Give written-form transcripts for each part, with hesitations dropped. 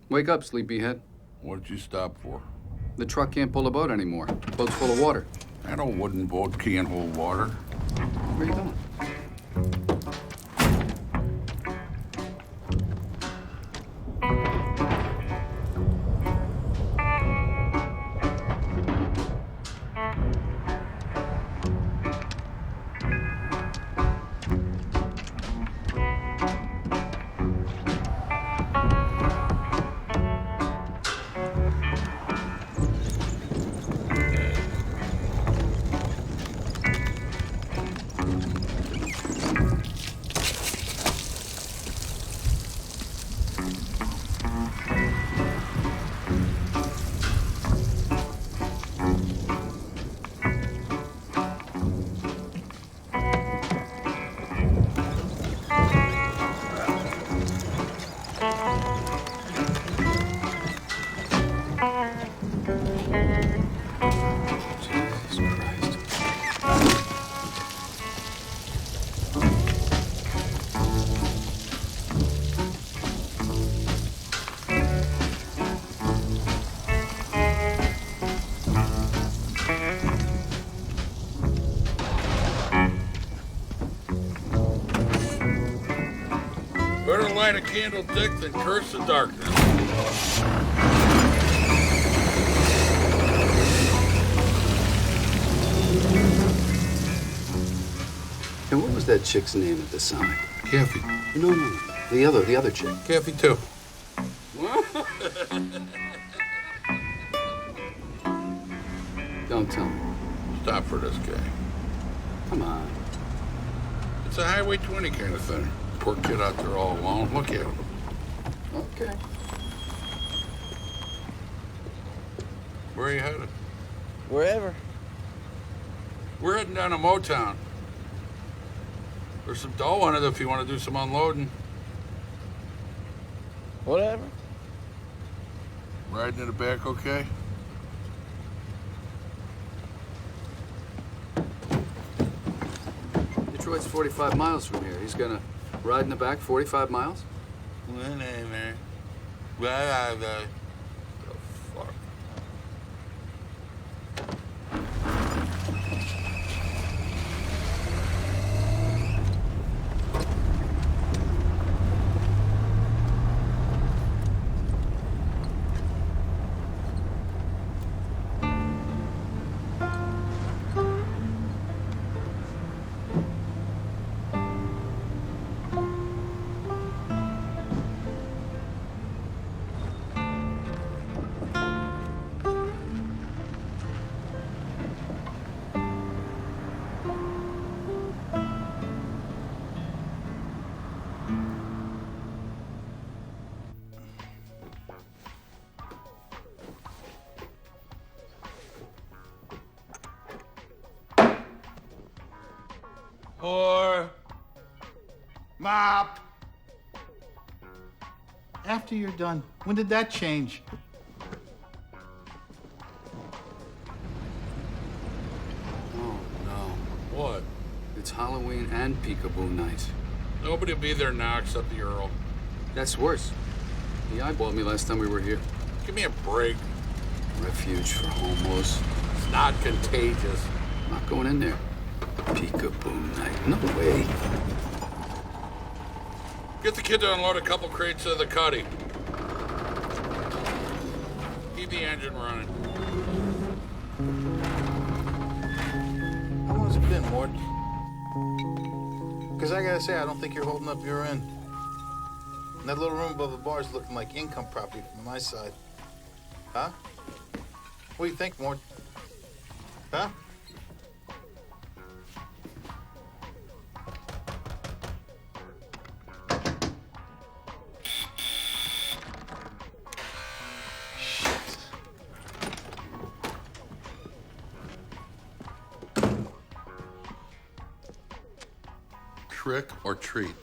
Wake up, sleepyhead. What did you stop for? The truck can't pull a boat anymore. The boat's full of water. That old wooden boat can't hold water. Where are you going? Better light a candle, Dick, than curse the darkness. Hey, what was that chick's name at the Sonic? Kathy. No. The other chick. Kathy, too. Don't tell me. Stop for this guy. Come on. It's a Highway 20 kind of thing. Poor kid out there all alone. Look at him. Okay. Where are you headed? Wherever. We're heading down to Motown. There's some dough on it if you want to do some unloading. Whatever. Riding in the back okay? Detroit's 45 miles from here. He's gonna ride in the back 45 miles? Whatever. Whatever. The fuck? Whore. Mop. After you're done. When did that change? Oh, no. What? It's Halloween and peekaboo night. Nobody will be there now except the Earl. That's worse. He eyeballed me last time we were here. Give me a break. Refuge for homos. It's not contagious. I'm not going in there. Peekaboo night. No way. Get the kid to unload a couple crates of the cuddy. Keep the engine running. How long has it been, Mort? Because I gotta say, I don't think you're holding up your end. And that little room above the bar is looking like income property from my side. Huh? What do you think, Mort? Huh? Trick or treat?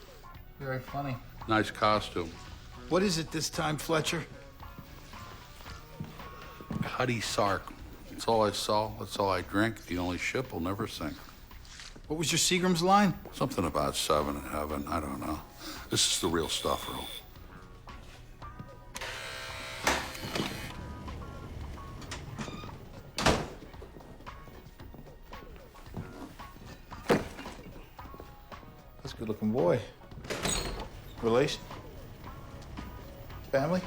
Very funny. Nice costume. What is it this time, Fletcher? Cuddy Sark. That's all I saw. That's all I drink. The only ship will never sink. What was your Seagram's line? Something about 7 in heaven. I don't know. This is the real stuff, Earl. That's a good-looking boy. Relation? Family?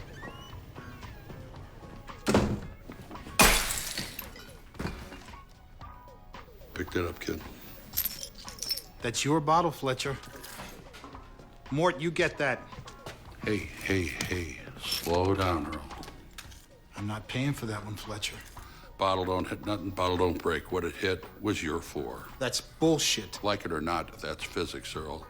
Picked it up, kid. That's your bottle, Fletcher. Mort, you get that. Hey, hey, hey. Slow down, Earl. I'm not paying for that one, Fletcher. Bottle don't hit nothing, bottle don't break. What it hit was your 4. That's bullshit. Like it or not, that's physics, Earl.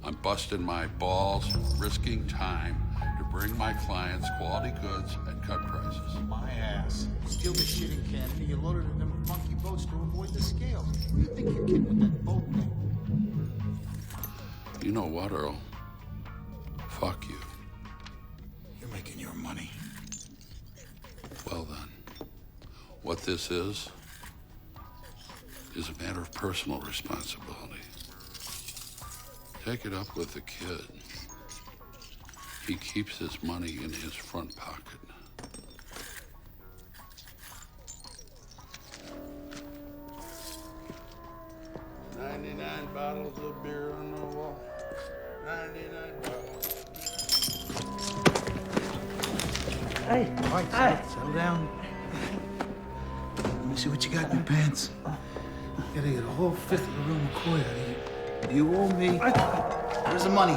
I'm busting my balls, risking time to bring my clients quality goods and cut prices. My ass. You steal the shit in Canada, you load it in them funky boats to avoid the scales. You think you're kidding with that boat thing? You know what, Earl? Fuck you. You're making your money. Well then, what this is a matter of personal responsibility. Take it up with the kid. He keeps his money in his front pocket. $99 bottles of beer on the wall. 99 bottles. Hey, All right, settle down. Let me see what you got in your pants. Gotta get a whole fifth of the room McCoy out of you. You owe me. Where's the money?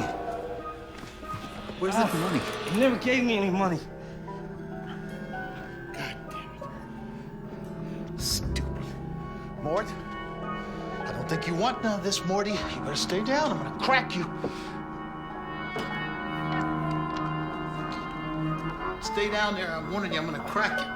Where's the money? You never gave me any money. God damn it. Stupid. Mort, I don't think you want none of this, Morty. You better stay down. I'm gonna crack you. Stay down there. I'm warning you, I'm gonna crack you.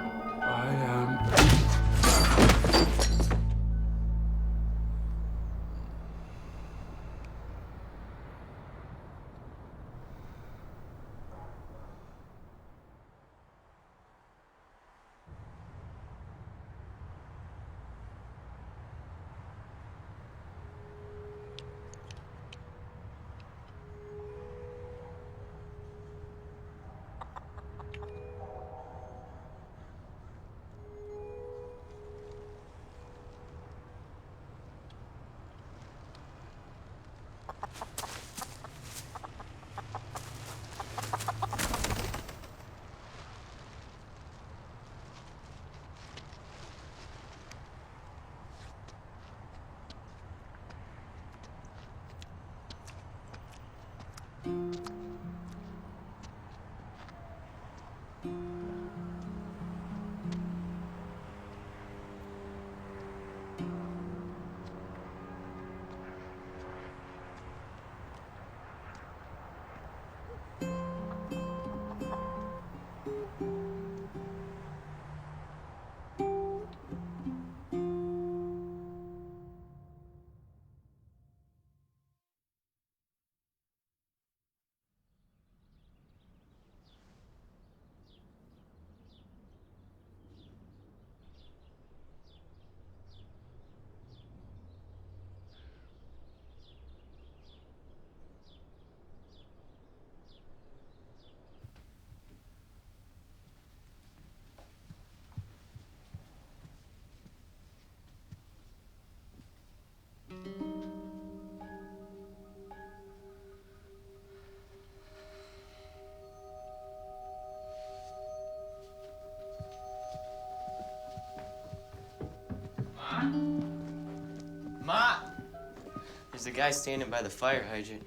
There's a guy standing by the fire hydrant.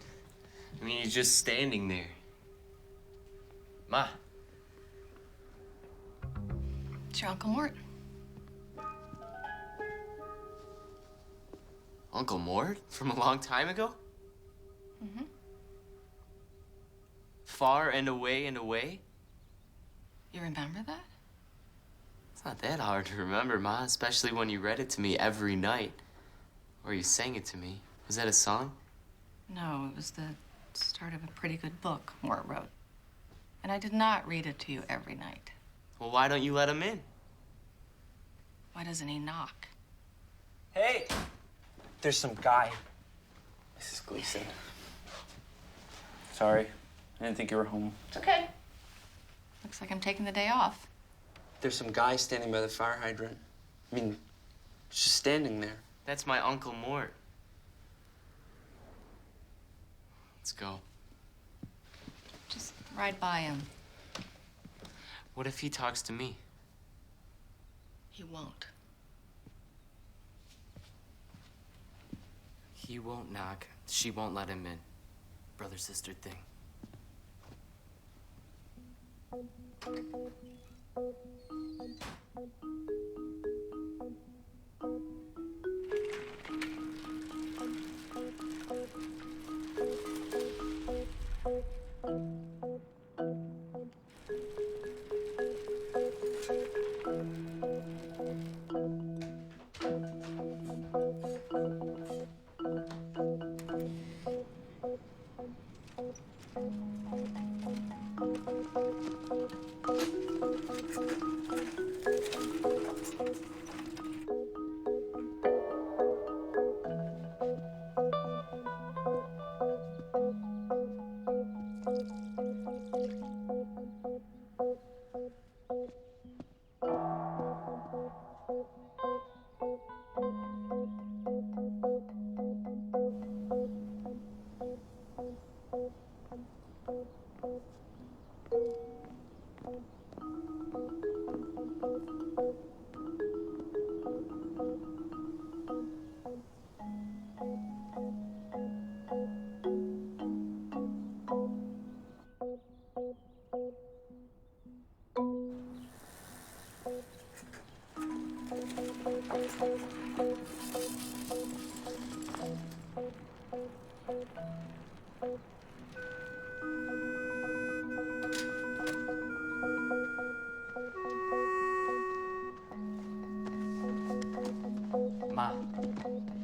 I mean, he's just standing there. Ma. It's your Uncle Mort. Uncle Mort? From a long time ago? Mm-hmm. Far and away and away? You remember that? It's not that hard to remember, Ma, especially when you read it to me every night. Or you sang it to me. Was that a song? No, it was the start of a pretty good book Mort wrote. And I did not read it to you every night. Well, why don't you let him in? Why doesn't he knock? Hey! There's some guy. Mrs. Gleason. Sorry. I didn't think you were home. It's okay. Looks like I'm taking the day off. There's some guy standing by the fire hydrant. I mean, just standing there. That's my Uncle Mort. Let's go. Just ride by him. What if he talks to me? He won't. He won't knock. She won't let him in. Brother-sister thing.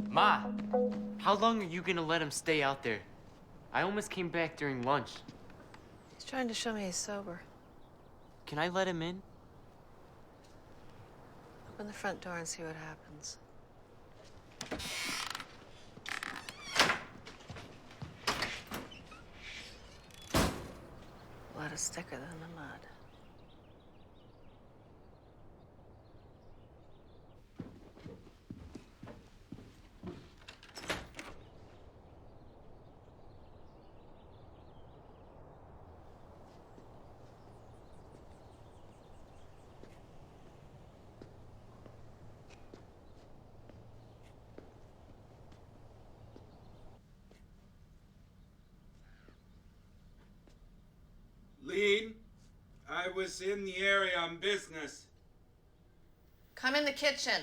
Ma, how long are you gonna let him stay out there? I almost came back during lunch. He's trying to show me he's sober. Can I let him in? Open the front door and see what happens. Blood is thicker than the mud. Lean, I was in the area on business. Come in the kitchen.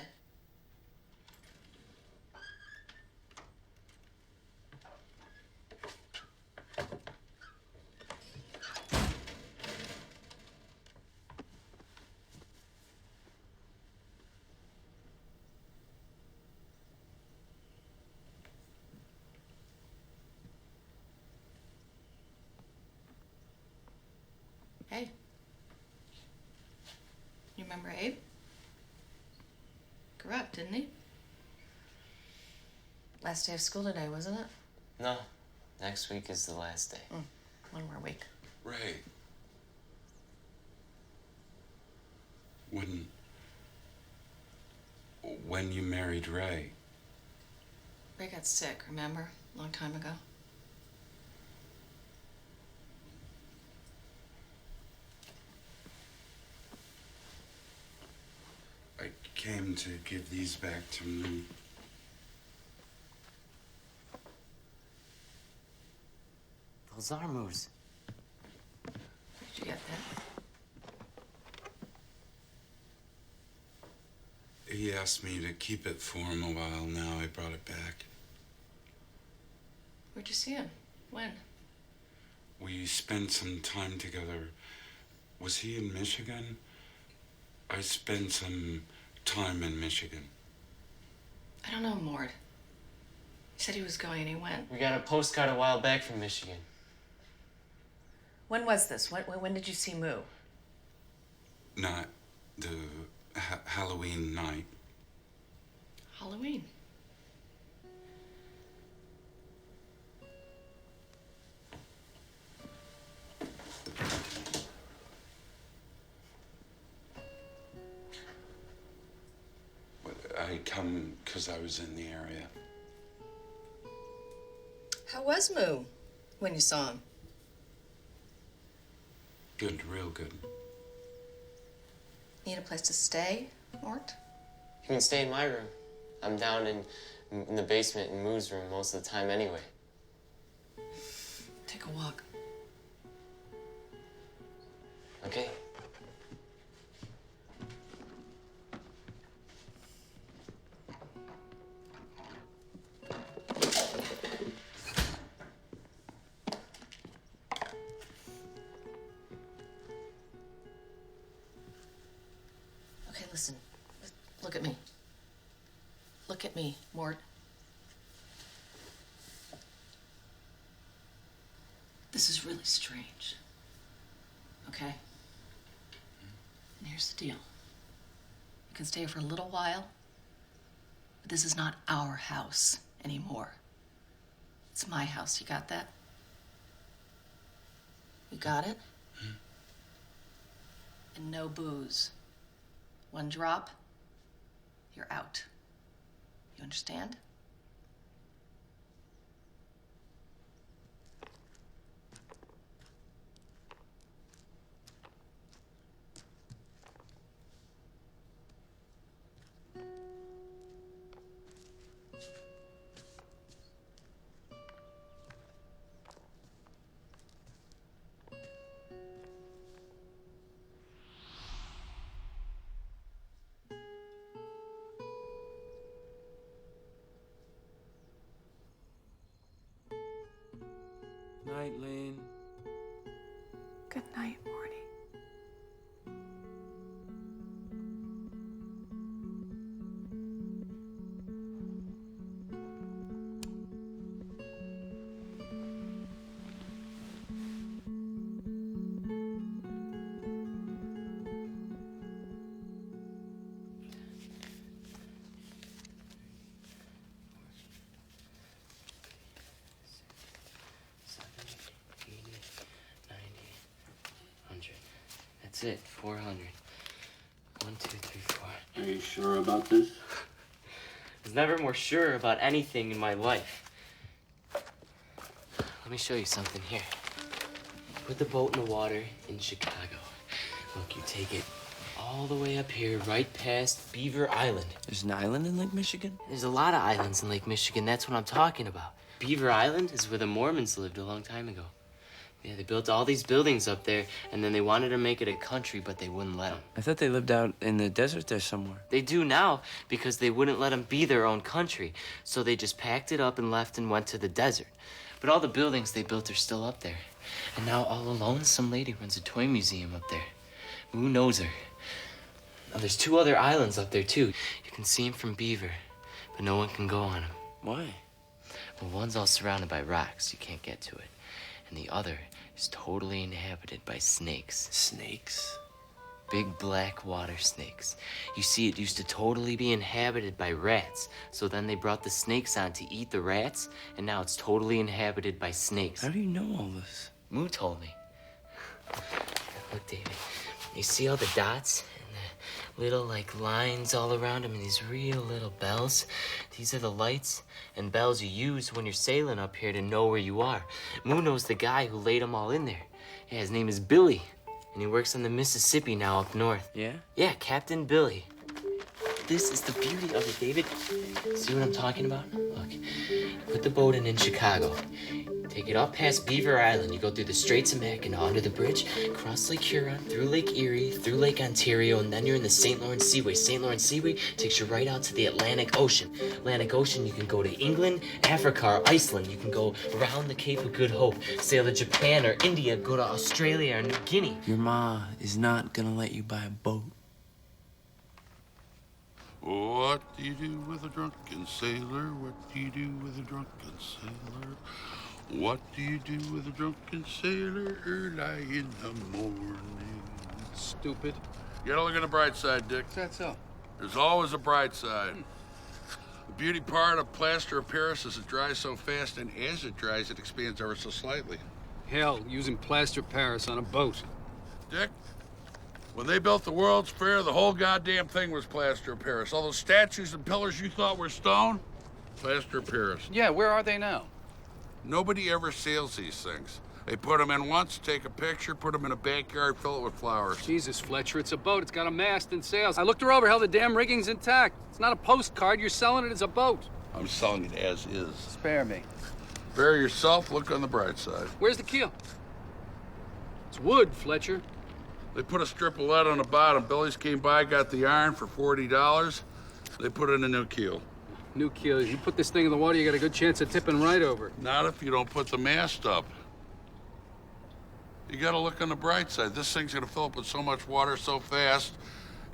Hey. You remember Abe? Grew up, didn't he? Last day of school today, wasn't it? No. Next week is the last day. One more week. Ray. When you married Ray, Ray got sick, remember? Long time ago. I came to give these back to me. Those are moose. Did you get that? He asked me to keep it for him a while. Now I brought it back. Where'd you see him? When? We spent some time together. Was he in Michigan? I spent some time in Michigan. I don't know, Mort. He said he was going and he went. We got a postcard a while back from Michigan. When was this? When did you see Moo? Not the Halloween night. Halloween. I come because I was in the area. How was Moo when you saw him? Good, real good. Need a place to stay, Mort? You can stay in my room. I'm down in the basement in Moo's room most of the time anyway. Take a walk. Okay. Okay, listen. Look at me. Look at me, Mort. This is really strange. Okay? And here's the deal. You can stay here for a little while, but this is not our house anymore. It's my house. You got that? You got it? And no booze. One drop, you're out. You understand? Night, Lane. Good night, Morty. That's it, 400. 1, 2, 3, 4. Are you sure about this? I was never more sure about anything in my life. Let me show you something here. Put the boat in the water in Chicago. Look, you take it all the way up here, right past Beaver Island. There's an island in Lake Michigan? There's a lot of islands in Lake Michigan. That's what I'm talking about. Beaver Island is where the Mormons lived a long time ago. Yeah, they built all these buildings up there, and then they wanted to make it a country, but they wouldn't let them. I thought they lived out in the desert there somewhere. They do now because they wouldn't let them be their own country. So they just packed it up and left and went to the desert. But all the buildings they built are still up there. And now all alone, some lady runs a toy museum up there. Who knows her? Now, there's 2 other islands up there, too. You can see them from Beaver, but no one can go on them. Why? Well, one's all surrounded by rocks. You can't get to it. And the other is totally inhabited by snakes. Snakes? Big black water snakes. You see, it used to totally be inhabited by rats. So then they brought the snakes on to eat the rats, and now it's totally inhabited by snakes. How do you know all this? Moo told me. Look, David, you see all the dots and the little, lines all around them and these real little bells? These are the lights and bells you use when you're sailing up here to know where you are. Moo knows the guy who laid them all in there. Yeah, his name is Billy, and he works on the Mississippi now up north. Yeah? Yeah, Captain Billy. This is the beauty of it, David. See what I'm talking about? Look, put the boat in Chicago. Take it up past Beaver Island. You go through the Straits of Mackinac, under the bridge, cross Lake Huron, through Lake Erie, through Lake Ontario, and then you're in the St. Lawrence Seaway. St. Lawrence Seaway takes you right out to the Atlantic Ocean. Atlantic Ocean, you can go to England, Africa, or Iceland. You can go around the Cape of Good Hope, sail to Japan or India, go to Australia or New Guinea. Your ma is not gonna let you buy a boat. What do you do with a drunken sailor? What do you do with a drunken sailor? What do you do with a drunken sailor early in the morning? Stupid. You gotta look on the bright side, Dick. That's all. There's always a bright side. The beauty part of plaster of Paris is it dries so fast, and as it dries, it expands ever so slightly. Hell, using plaster of Paris on a boat. Dick, when they built the World's Fair, the whole goddamn thing was plaster of Paris. All those statues and pillars you thought were stone, plaster of Paris. Yeah, where are they now? Nobody ever sails these things. They put them in once, take a picture, put them in a backyard, fill it with flowers. Jesus, Fletcher, it's a boat. It's got a mast and sails. I looked her over. Hell, the damn rigging's intact. It's not a postcard. You're selling it as a boat. I'm selling it as is. Spare me. Bear yourself, look on the bright side. Where's the keel? It's wood, Fletcher. They put a strip of lead on the bottom. Billy's came by, got the iron for $40. They put in a new keel. New keel. You put this thing in the water, you got a good chance of tipping right over. Not if you don't put the mast up. You gotta look on the bright side. This thing's gonna fill up with so much water so fast,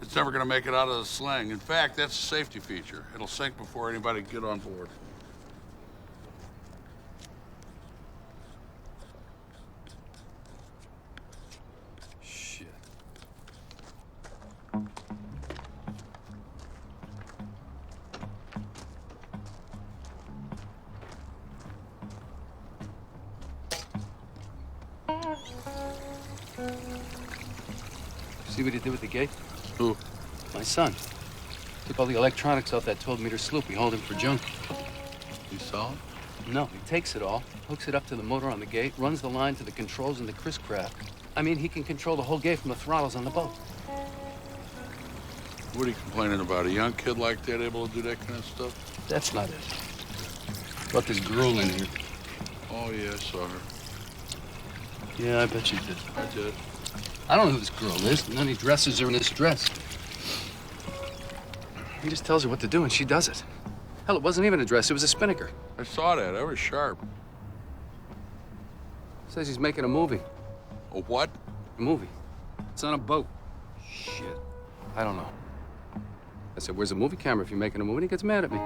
it's never gonna make it out of the sling. In fact, that's a safety feature. It'll sink before anybody can get on board. Shit. See what he did with the gate? Who? My son. Took all the electronics off that 12-meter sloop. We hauled him for junk. You saw it? No, he takes it all, hooks it up to the motor on the gate, runs the line to the controls in the Chris craft. I mean, he can control the whole gate from the throttles on the boat. What are you complaining about? A young kid like that able to do that kind of stuff? That's not it. Brought this girl in here. Oh, yeah, I saw her. Yeah, I bet you did. I did. I don't know who this girl is. None of he dresses her in this dress. He just tells her what to do, and she does it. Hell, it wasn't even a dress. It was a spinnaker. I saw that. I was sharp. Says he's making a movie. A what? A movie. It's on a boat. Shit. I don't know. I said, where's the movie camera if you're making a movie? And he gets mad at me.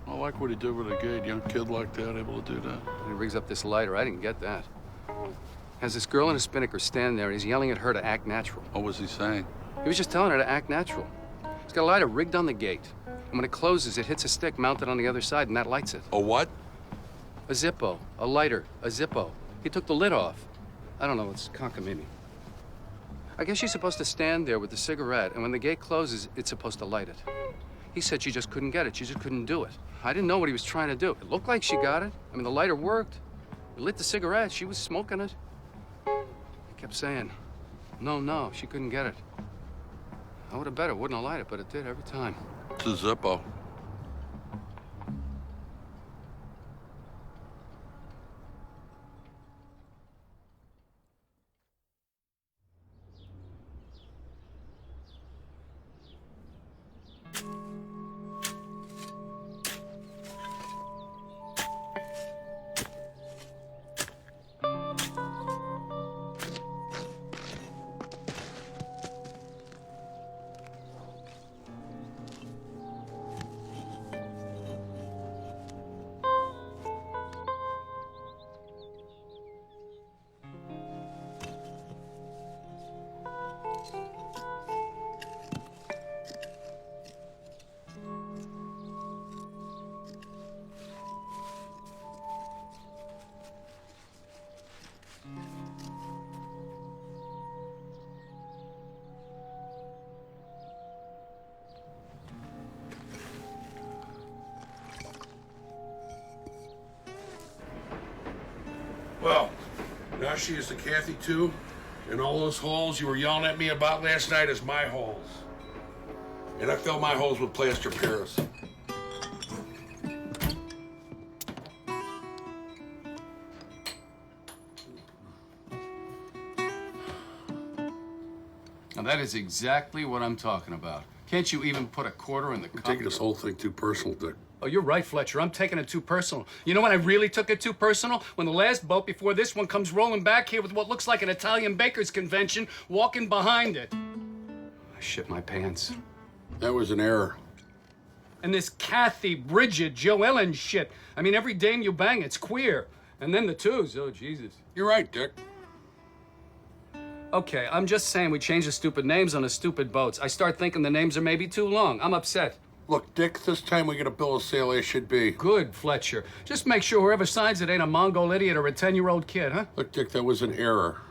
I like what he did with a gate. Young kid like that, able to do that. And he rigs up this lighter. I didn't get that. Has this girl in a spinnaker standing there, and he's yelling at her to act natural. What was he saying? He was just telling her to act natural. He's got a lighter rigged on the gate. And when it closes, it hits a stick mounted on the other side, and that lights it. A what? A Zippo. A lighter. A Zippo. He took the lid off. I don't know. It's cockamamie. I guess she's supposed to stand there with the cigarette, and when the gate closes, it's supposed to light it. He said she just couldn't get it. She just couldn't do it. I didn't know what he was trying to do. It looked like she got it. I mean, the lighter worked. He lit the cigarette. She was smoking it. He kept saying, no, no, she couldn't get it. I would have bet it wouldn't have light it, but it did every time. It's a Zippo. Well, now she is the Kathy too, and all those holes you were yelling at me about last night is my holes. And I fill my holes with plaster Paris. Now, that is exactly what I'm talking about. Can't you even put a quarter in the You're cup? taking this whole thing too personal, Dick. Oh, you're right, Fletcher. I'm taking it too personal. You know when I really took it too personal? When the last boat before this one comes rolling back here with what looks like an Italian bakers convention walking behind it. I shit my pants. That was an error. And this Kathy, Bridget, Joellen shit. I mean, every dame you bang, it's queer. And then the twos, oh, Jesus. You're right, Dick. Okay, I'm just saying we change the stupid names on the stupid boats. I start thinking the names are maybe too long. I'm upset. Look, Dick, this time we get a bill of sale as should be. Good, Fletcher. Just make sure whoever signs it ain't a Mongol idiot or a 10-year-old kid, huh? Look, Dick, that was an error.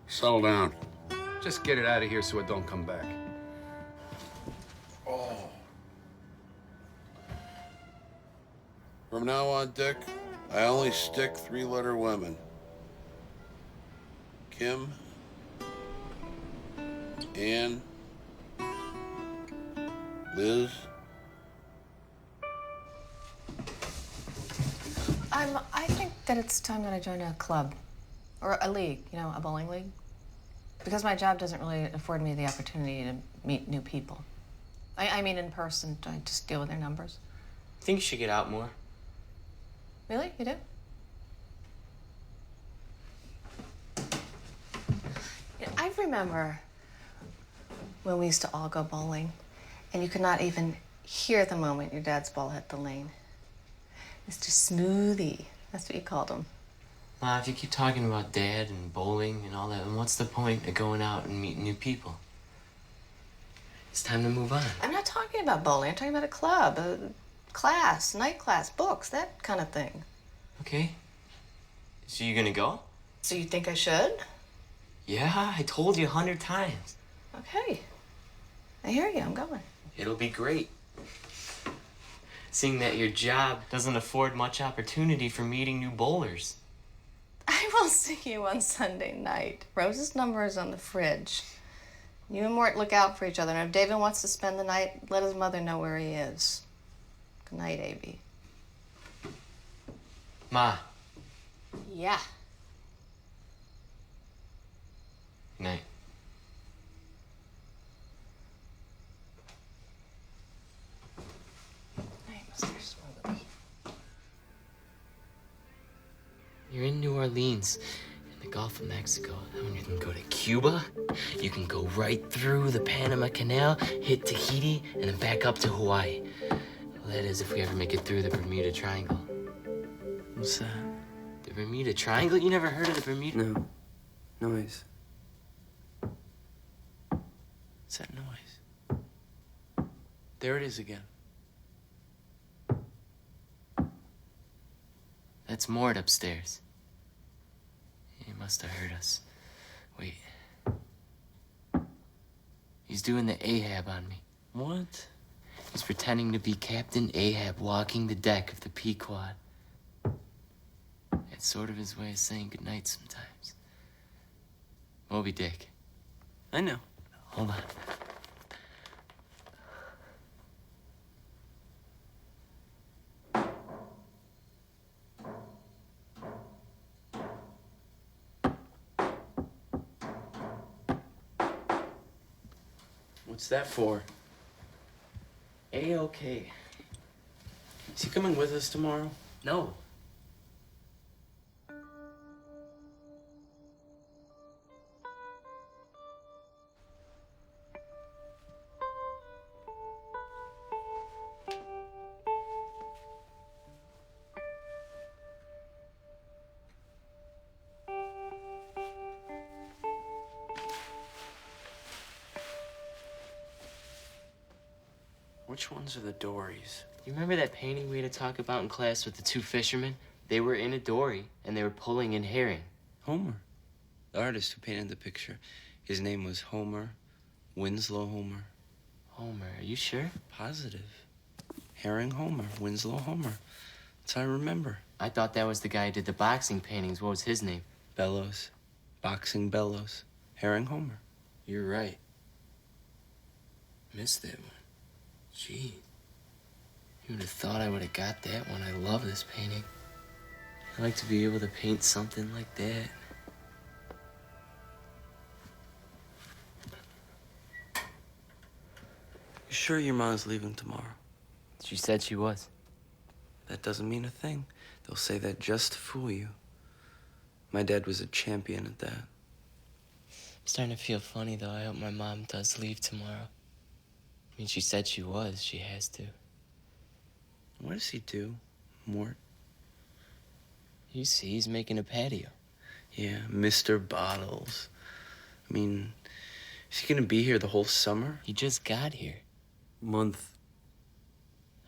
Settle down. Just get it out of here so it don't come back. Oh. From now on, Dick, I only stick 3-letter women. Kim, Ann, Liz. I think that it's time that I join a club. Or a league, you know, a bowling league. Because my job doesn't really afford me the opportunity to meet new people. I mean in person, I just deal with their numbers. I think you should get out more. Really? You do? Yeah, I remember when we used to all go bowling, and you could not even hear the moment your dad's ball hit the lane. Mr. Smoothie, that's what you called him. Ma, if you keep talking about Dad and bowling and all that, then what's the point of going out and meeting new people? It's time to move on. I'm not talking about bowling. I'm talking about a club, a class, night class, books, that kind of thing. Okay. So you gonna go? So you think I should? Yeah, I told you 100 times. Okay. I hear you. I'm going. It'll be great. Seeing that your job doesn't afford much opportunity for meeting new bowlers. I will see you on Sunday night. Rose's number is on the fridge. You and Mort look out for each other, and if David wants to spend the night, let his mother know where he is. Good night, A.B. Ma, Yeah. good night. Hey, Mr. Smoothie. You're in New Orleans, in the Gulf of Mexico. Then you can go to Cuba. You can go right through the Panama Canal, hit Tahiti, and then back up to Hawaii. Well, that is if we ever make it through the Bermuda Triangle. What's that? The Bermuda Triangle? You never heard of the Bermuda? No. Noise. What's that noise? There it is again. That's Mort upstairs. He must have heard us. Wait. He's doing the Ahab on me. What? He's pretending to be Captain Ahab walking the deck of the Pequod. It's sort of his way of saying goodnight sometimes. Moby Dick. I know. Hold on. What's that for? A-okay. Is he coming with us tomorrow? No. Which ones are the dories? You remember that painting we had to talk about in class with the two fishermen? They were in a dory, and they were pulling in herring. Homer. The artist who painted the picture. His name was Homer Winslow Homer. Homer, are you sure? Positive. Herring Homer. Winslow Homer. That's how I remember. I thought that was the guy who did the boxing paintings. What was his name? Bellows. Boxing Bellows. Herring Homer. You're right. Missed that one. Gee. You would have thought I would have got that one. I love this painting. I'd like to be able to paint something like that. sure your mom's leaving tomorrow? She said she was. That doesn't mean a thing. They'll say that just to fool you. My dad was a champion at that. I'm starting to feel funny, though. I hope my mom does leave tomorrow. I mean, she said she was. She has to. What does he do, Mort? You see, he's making a patio. Yeah, Mr. Bottles. I mean, is he gonna be here the whole summer? He just got here. Month.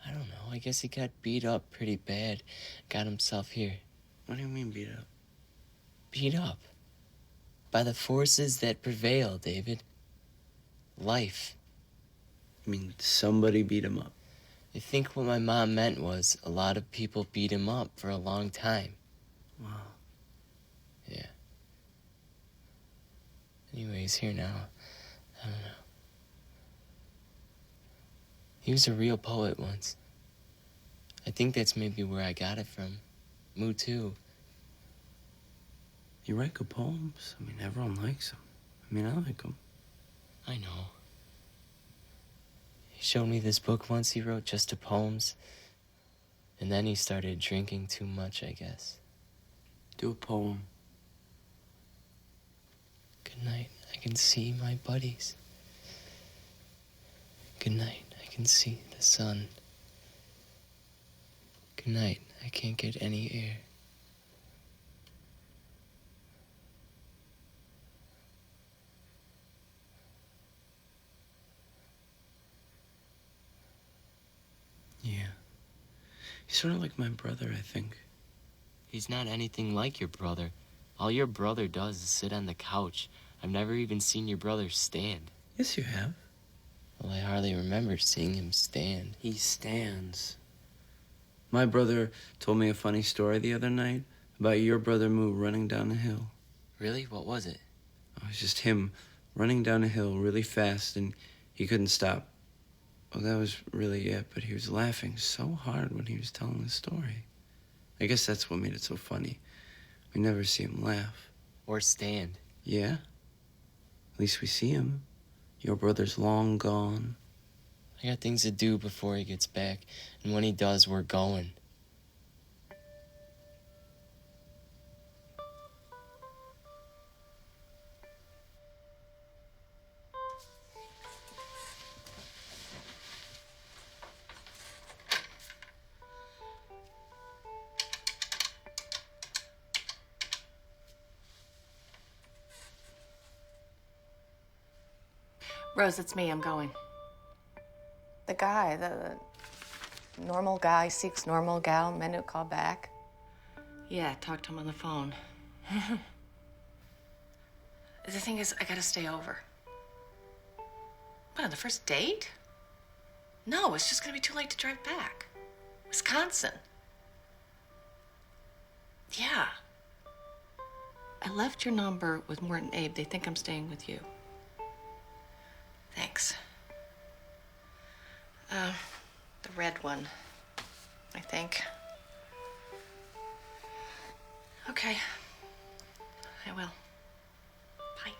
I don't know. I guess he got beat up pretty bad. Got himself here. What do you mean beat up? Beat up? By the forces that prevail, David. Life. I mean, somebody beat him up. I think what my mom meant was a lot of people beat him up for a long time. Wow. Yeah. Anyway, he's here now. I don't know. He was a real poet once. I think that's maybe where I got it from. Moo too. You write good poems. I mean, everyone likes them. I mean, I like them. I know. He showed me this book once he wrote just to poems. And then he started drinking too much, I guess. Do a poem. Good night. I can see my buddies. Good night. I can see the sun. Good night. I can't get any air. Yeah. He's sort of like my brother, I think. He's not anything like your brother. All your brother does is sit on the couch. I've never even seen your brother stand. Yes, you have. Well, I hardly remember seeing him stand. He stands. My brother told me a funny story the other night about your brother Moo running down a hill. Really? What was it? It was just him running down a hill really fast, and he couldn't stop. Well, that was really it, but he was laughing so hard when he was telling the story. I guess that's what made it so funny. We never see him laugh. Or stand. Yeah? At least we see him. Your brother's long gone. I got things to do before he gets back, and when he does, we're going. Rose, it's me. I'm going. The guy, the normal guy seeks normal gal, men who call back. Yeah, talked to him on the phone. The thing is, I gotta stay over. What, on the first date? No, it's just gonna be too late to drive back. Wisconsin. Yeah. I left your number with Mort and Abe. They think I'm staying with you. Thanks. The red one, I think. Okay. I will. Bye.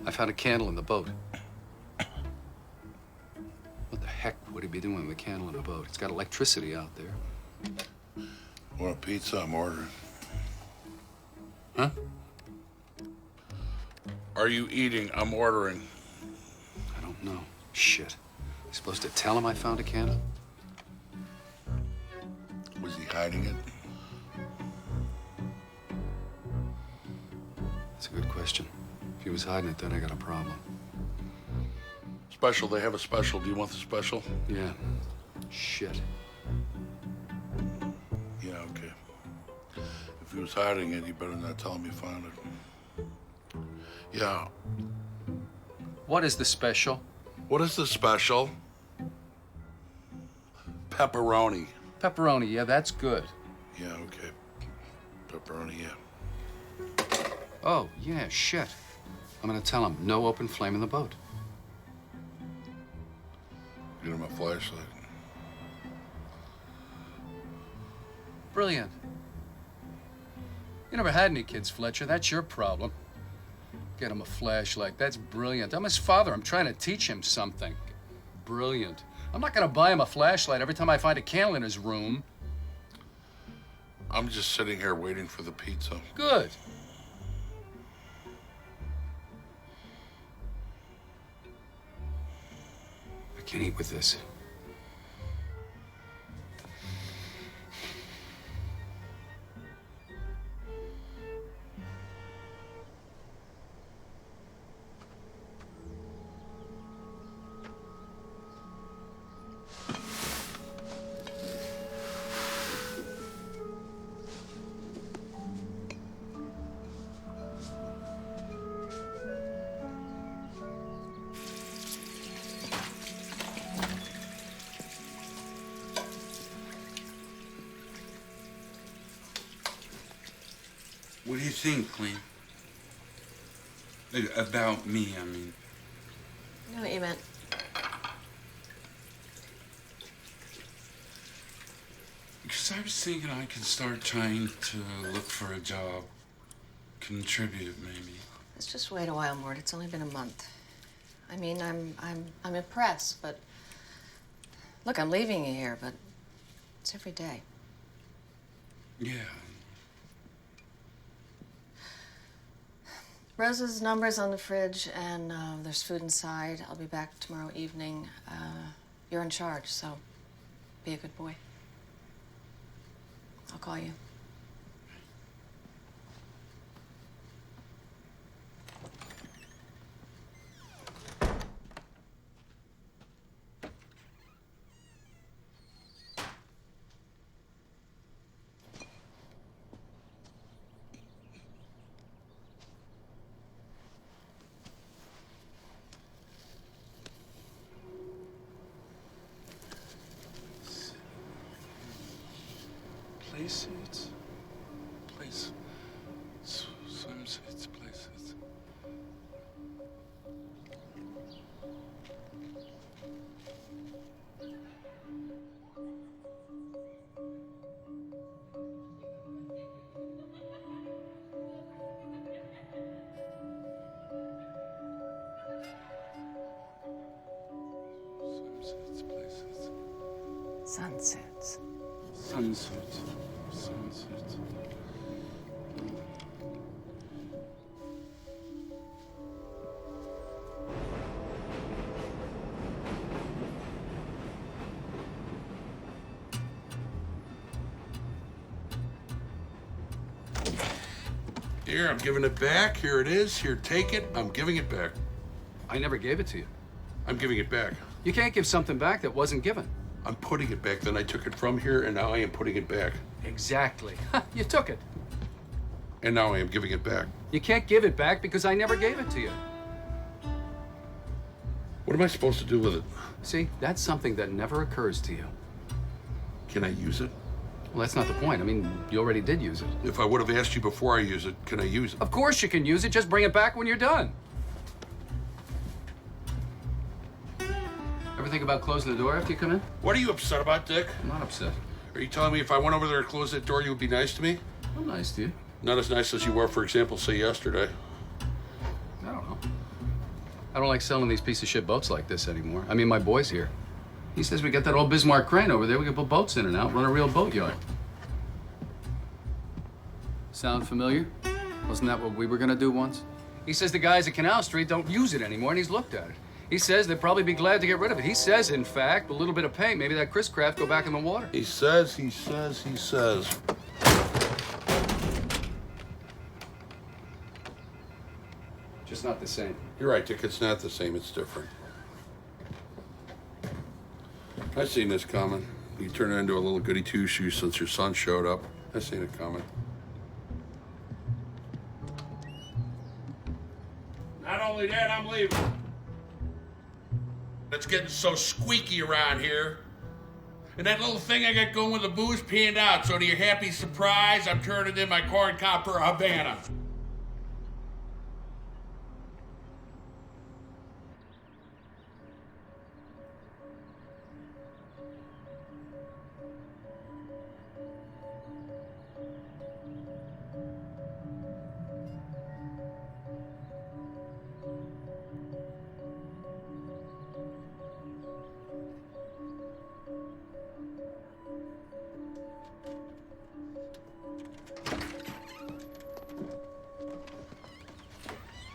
I found a candle in the boat. What the heck would he be doing with a candle in a boat? It's got electricity out there. Want a pizza? I'm ordering. Huh? Are you eating? I'm ordering. I don't know. Shit. You supposed to tell him I found a candle? Was he hiding it? That's a good question. If he was hiding it, then I got a problem. Special, they have a special. Do you want the special? Yeah. Shit. Yeah, okay. If he was hiding it, you better not tell him you found it. Yeah. What is the special? What is the special? Pepperoni. Pepperoni, yeah, that's good. Yeah, okay. Pepperoni, yeah. Oh, yeah, shit. I'm gonna tell him, no open flame in the boat. Get him a flashlight. Brilliant. You never had any kids, Fletcher. That's your problem. Get him a flashlight. That's brilliant. I'm his father. I'm trying to teach him something. Brilliant. I'm not gonna buy him a flashlight every time I find a candle in his room. I'm just sitting here waiting for the pizza. Good. I can't eat with this. What do you think, Clem? About me, I mean. I know what you meant. Because I was thinking I could start trying to look for a job. Contribute, maybe. Let's just wait a while, Mort. It's only been a month. I mean, I'm impressed, but look, I'm leaving you here, but it's every day. Yeah. Rose's number's on the fridge, and there's food inside. I'll be back tomorrow evening. You're in charge, so be a good boy. I'll call you. Place seats. Place. Swim seats, places. Swimsuits, places. Sunsets. Sunsuits. Sunsuits. Here, I'm giving it back. Here it is. Here, take it. I'm giving it back. I never gave it to you. I'm giving it back. You can't give something back that wasn't given. I'm putting it back. Then I took it from here, and now I am putting it back. Exactly. You took it. And now I am giving it back. You can't give it back because I never gave it to you. What am I supposed to do with it? See, that's something that never occurs to you. Can I use it? Well, that's not the point. I mean, you already did use it. If I would have asked you before I use it, can I use it? Of course you can use it. Just bring it back when you're done. Ever think about closing the door after you come in? What are you upset about, Dick? I'm not upset. Are you telling me if I went over there and closed that door, you would be nice to me? I'm nice to you. Not as nice as you were, for example, say yesterday. I don't know. I don't like selling these piece of shit boats like this anymore. I mean, my boy's here. He says we got that old Bismarck crane over there. We can put boats in and out, run a real boatyard. Sound familiar? Wasn't that what we were gonna do once? He says the guys at Canal Street don't use it anymore, and he's looked at it. He says they'd probably be glad to get rid of it. He says, in fact, with a little bit of paint, maybe that Chris Craft go back in the water. He says. Just not the same. You're right, Dick. It's not the same. It's different. I seen this coming. You turned into a little goody two-shoes since your son showed up. I seen it coming. Not only that, I'm leaving. It's getting so squeaky around here. And that little thing I got going with the booze panned out, so to your happy surprise, I'm turning in my corn copper Havana.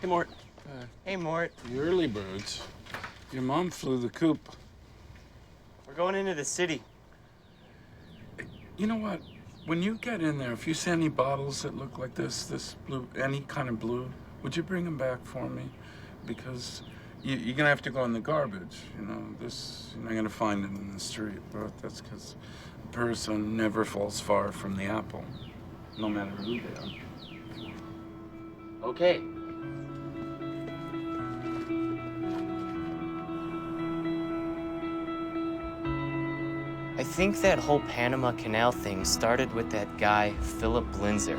Hey, Mort. Hey, Mort. The early birds. Your mom flew the coop. We're going into the city. You know what? When you get in there, if you see any bottles that look like this blue, any kind of blue, would you bring them back for me? Because you're gonna have to go in the garbage. You know, you're not gonna find it in the street. But that's because a person never falls far from the apple, no matter who they are. Okay. I think that whole Panama Canal thing started with that guy, Philip Linzer.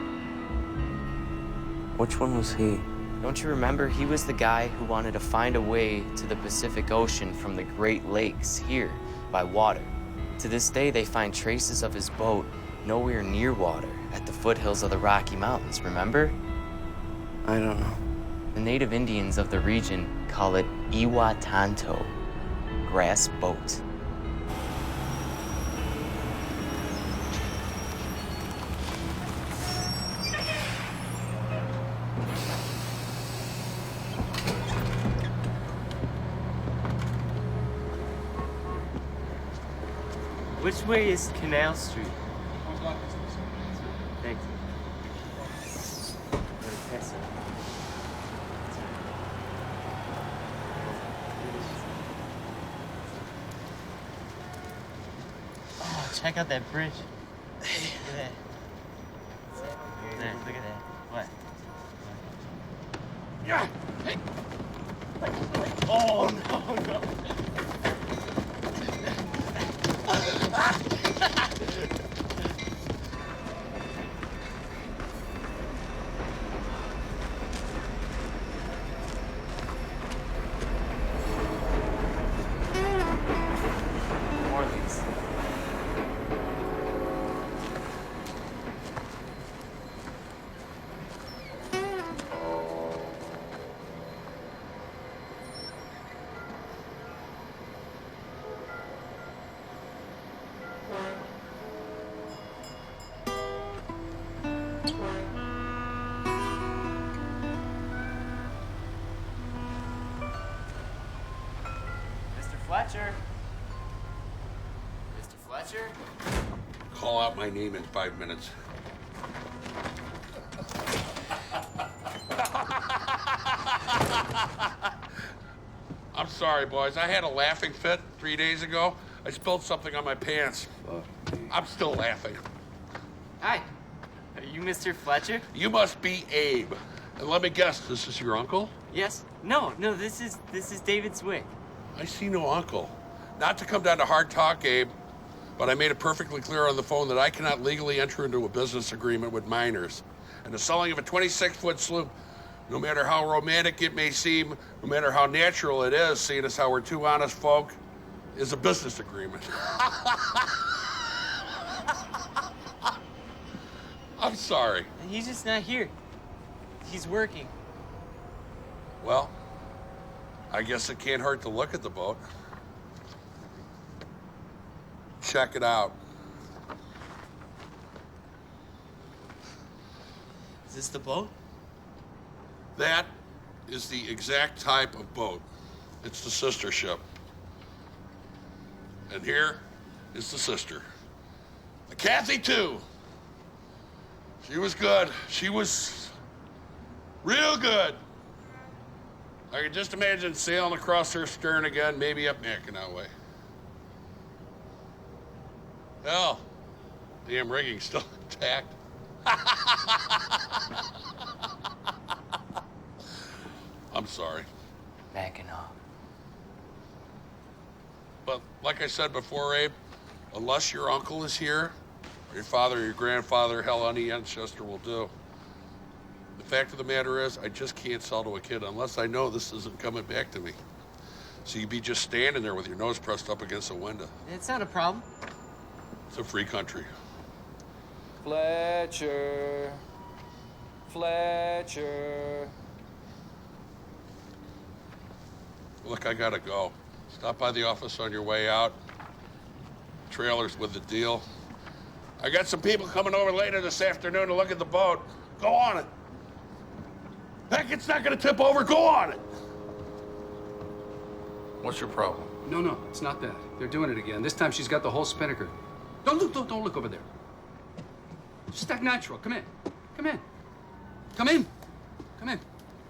Which one was he? Don't you remember? He was the guy who wanted to find a way to the Pacific Ocean from the Great Lakes here by water. To this day, they find traces of his boat nowhere near water at the foothills of the Rocky Mountains, remember? I don't know. The native Indians of the region call it Iwatanto, grass boat. Which way is Canal Street? Thank you. Oh, check out that bridge. Look at that. There, look at that. What? Yeah. Hey. Oh no, no. Orleans. Mr. Fletcher? Mr. Fletcher? Call out my name in 5 minutes. I'm sorry, boys. I had a laughing fit 3 days ago. I spilled something on my pants. I'm still laughing. Hi. Are you Mr. Fletcher? You must be Abe. And let me guess, this is your uncle? Yes. No, this is David Zwick. I see no uncle. Not to come down to hard talk, Abe, but I made it perfectly clear on the phone that I cannot legally enter into a business agreement with minors. And the selling of a 26-foot sloop, no matter how romantic it may seem, no matter how natural it is, seeing as how we're two honest folk, is a business agreement. I'm sorry. He's just not here. He's working. Well, I guess it can't hurt to look at the boat. Check it out. Is this the boat? That is the exact type of boat. It's the sister ship. And here is the sister. The Kathy, too. She was good. She was real good. I can just imagine sailing across her stern again, maybe up Mackinac way. Hell, damn rigging's still intact. I'm sorry. Mackinac. But like I said before, Abe, unless your uncle is here, or your father or your grandfather, hell, any ancestor will do. The fact of the matter is, I just can't sell to a kid unless I know this isn't coming back to me. So you'd be just standing there with your nose pressed up against a window. It's not a problem. It's a free country. Fletcher. Fletcher. Look, I gotta go. Stop by the office on your way out. Trailer's with the deal. I got some people coming over later this afternoon to look at the boat. Go on it. Heck, it's not gonna tip over. Go on it. What's your problem? No, it's not that. They're doing it again. This time she's got the whole spinnaker. Don't look over there. Just act natural. Come in. Come in. Come in. Come in.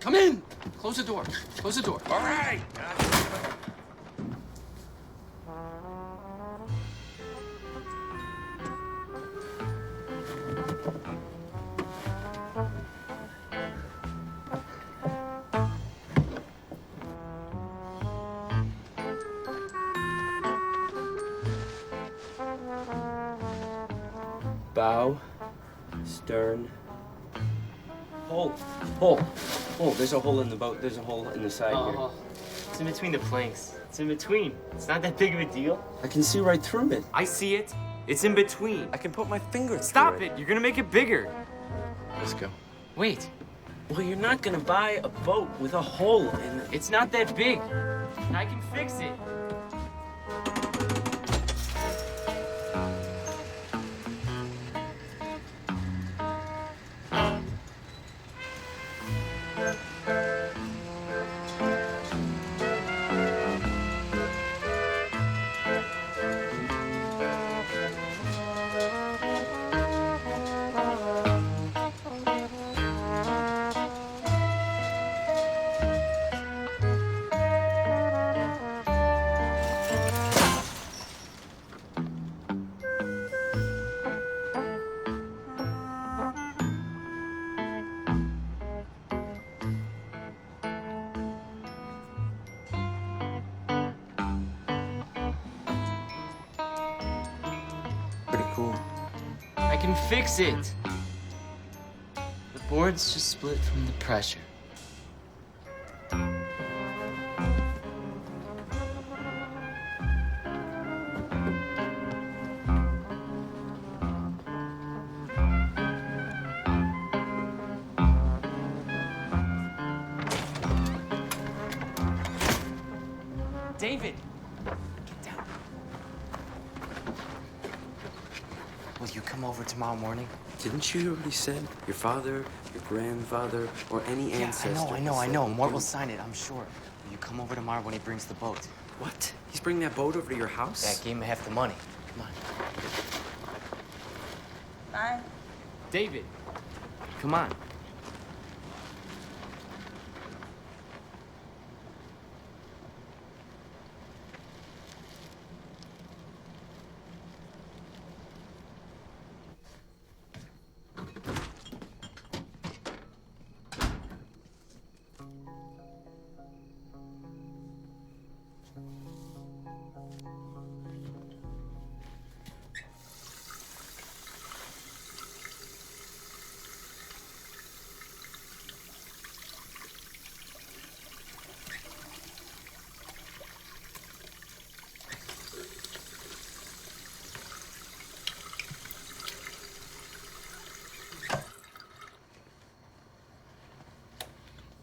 Come in. Close the door. Close the door. All right. Bow, stern, hole. There's a hole in the boat. There's a hole in the side here. It's in between the planks. It's in between. It's not that big of a deal. I can see right through it. I see it. It's in between. I can put my finger Stop through it. You're gonna make it bigger. Let's go. Wait. Well, you're not gonna buy a boat with a hole in it. It's not that big. I can fix it. Pretty cool. I can fix it. The board's just split from the pressure. David! Get down. Will you come over tomorrow morning? Didn't you already said your father, your grandfather, or any ancestor? I know. Mort will sign it, I'm sure. Will you come over tomorrow when he brings the boat? What? He's bringing that boat over to your house? That gave him half the money. Come on. Bye. David, come on.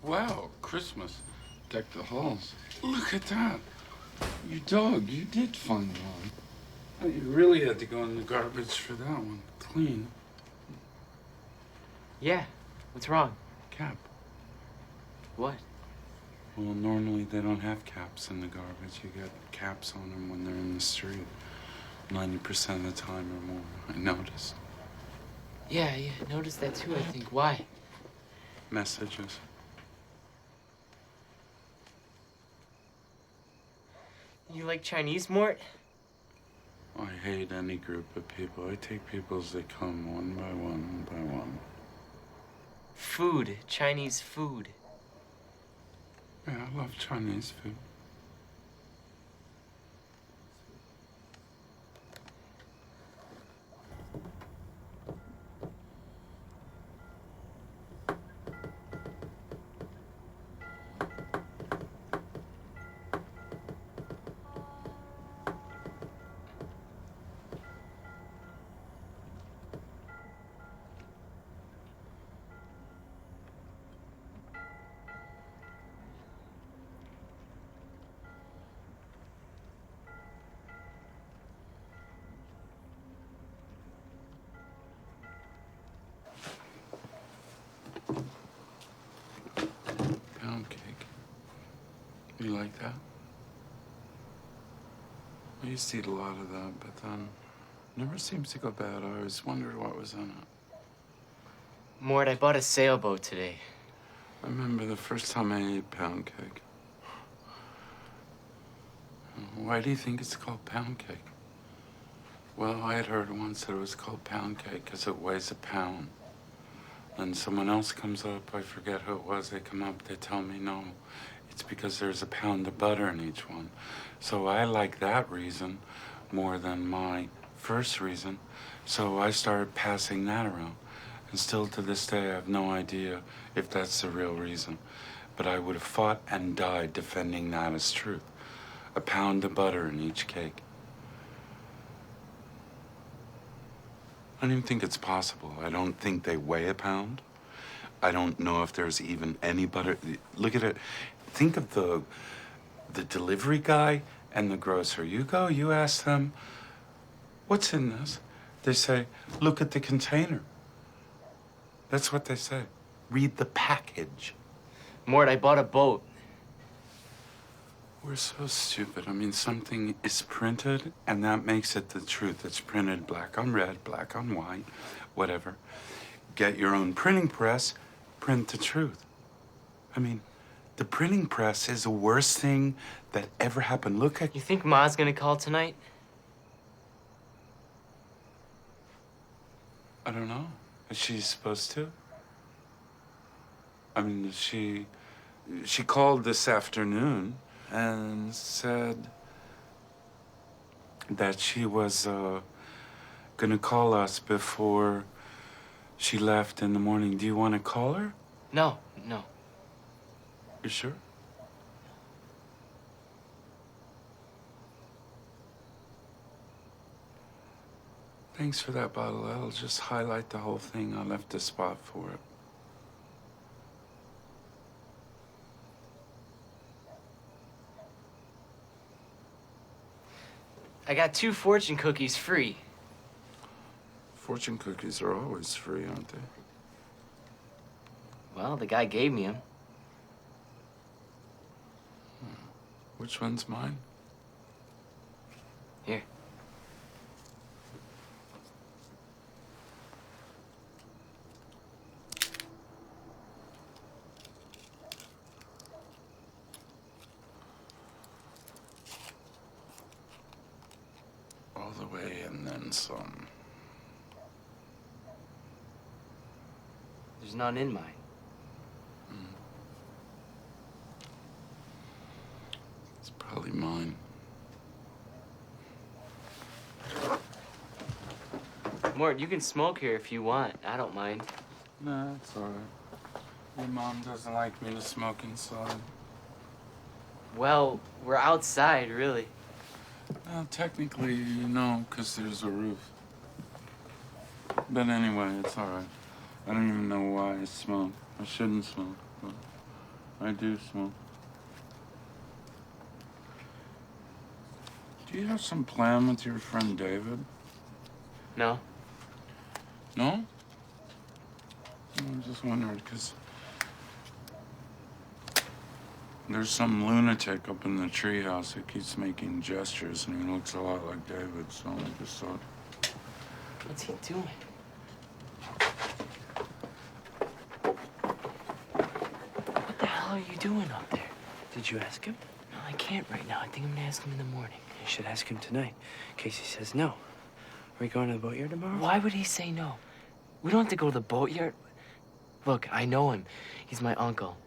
Wow, Christmas. Deck the halls. Look at that. You dog, you did find one. Oh, you really had to go in the garbage for that one. Clean. Yeah, what's wrong? Cap. What? Well, normally they don't have caps in the garbage. You get caps on them when they're in the street. 90% of the time or more, I noticed. Yeah, noticed that too, I think. Why? Messages. You like Chinese, Mort? I hate any group of people. I take people as they come, one by one by one. Food. Chinese food. Yeah, I love Chinese food. Pound cake. You like that? I used to eat a lot of that, but then never seems to go bad. I always wondered what was in it. Mort, I bought a sailboat today. I remember the first time I ate pound cake. Why do you think it's called pound cake? Well, I had heard once that it was called pound cake because it weighs a pound. Then someone else comes up, I forget who it was, they come up, they tell me no, it's because there's a pound of butter in each one. So I like that reason more than my first reason. So I started passing that around. And still to this day, I have no idea if that's the real reason. But I would have fought and died defending that as truth. A pound of butter in each cake. I don't even think it's possible. I don't think they weigh a pound. I don't know if there's even any butter. Look at it. Think of the delivery guy and the grocer. You go, you ask them, what's in this? They say, look at the container. That's what they say. Read the package. Mort, I bought a boat. We're so stupid. I mean, something is printed, and that makes it the truth. It's printed black on red, black on white, whatever. Get your own printing press, print the truth. I mean, the printing press is the worst thing that ever happened. Look at... You think Ma's gonna call tonight? I don't know. Is she supposed to? I mean, she called this afternoon and said that she was gonna call us before she left in the morning. Do you want to call her? No. You sure? Thanks for that bottle. I'll just highlight the whole thing. I left a spot for it. I got 2 fortune cookies free. Fortune cookies are always free, aren't they? Well, the guy gave me them. Which one's mine? Here. All the way and then some. There's none in mine. It's probably mine. Mort, you can smoke here if you want. I don't mind. Nah, it's all right. Your mom doesn't like me to smoke inside. Well, we're outside, really. Well, technically, no, because there's a roof. But anyway, it's all right. I don't even know why I smoke. I shouldn't smoke, but I do smoke. Do you have some plan with your friend David? No? No? I just wondered, because there's some lunatic up in the treehouse that keeps making gestures, and he looks a lot like David, so I just thought... What's he doing? What the hell are you doing up there? Did you ask him? No. I can't right now. I think I'm gonna ask him in the morning. You should ask him tonight, in case he says no. Are we going to the boatyard tomorrow? Why would he say no? We don't have to go to the boatyard. Look, I know him. He's my uncle.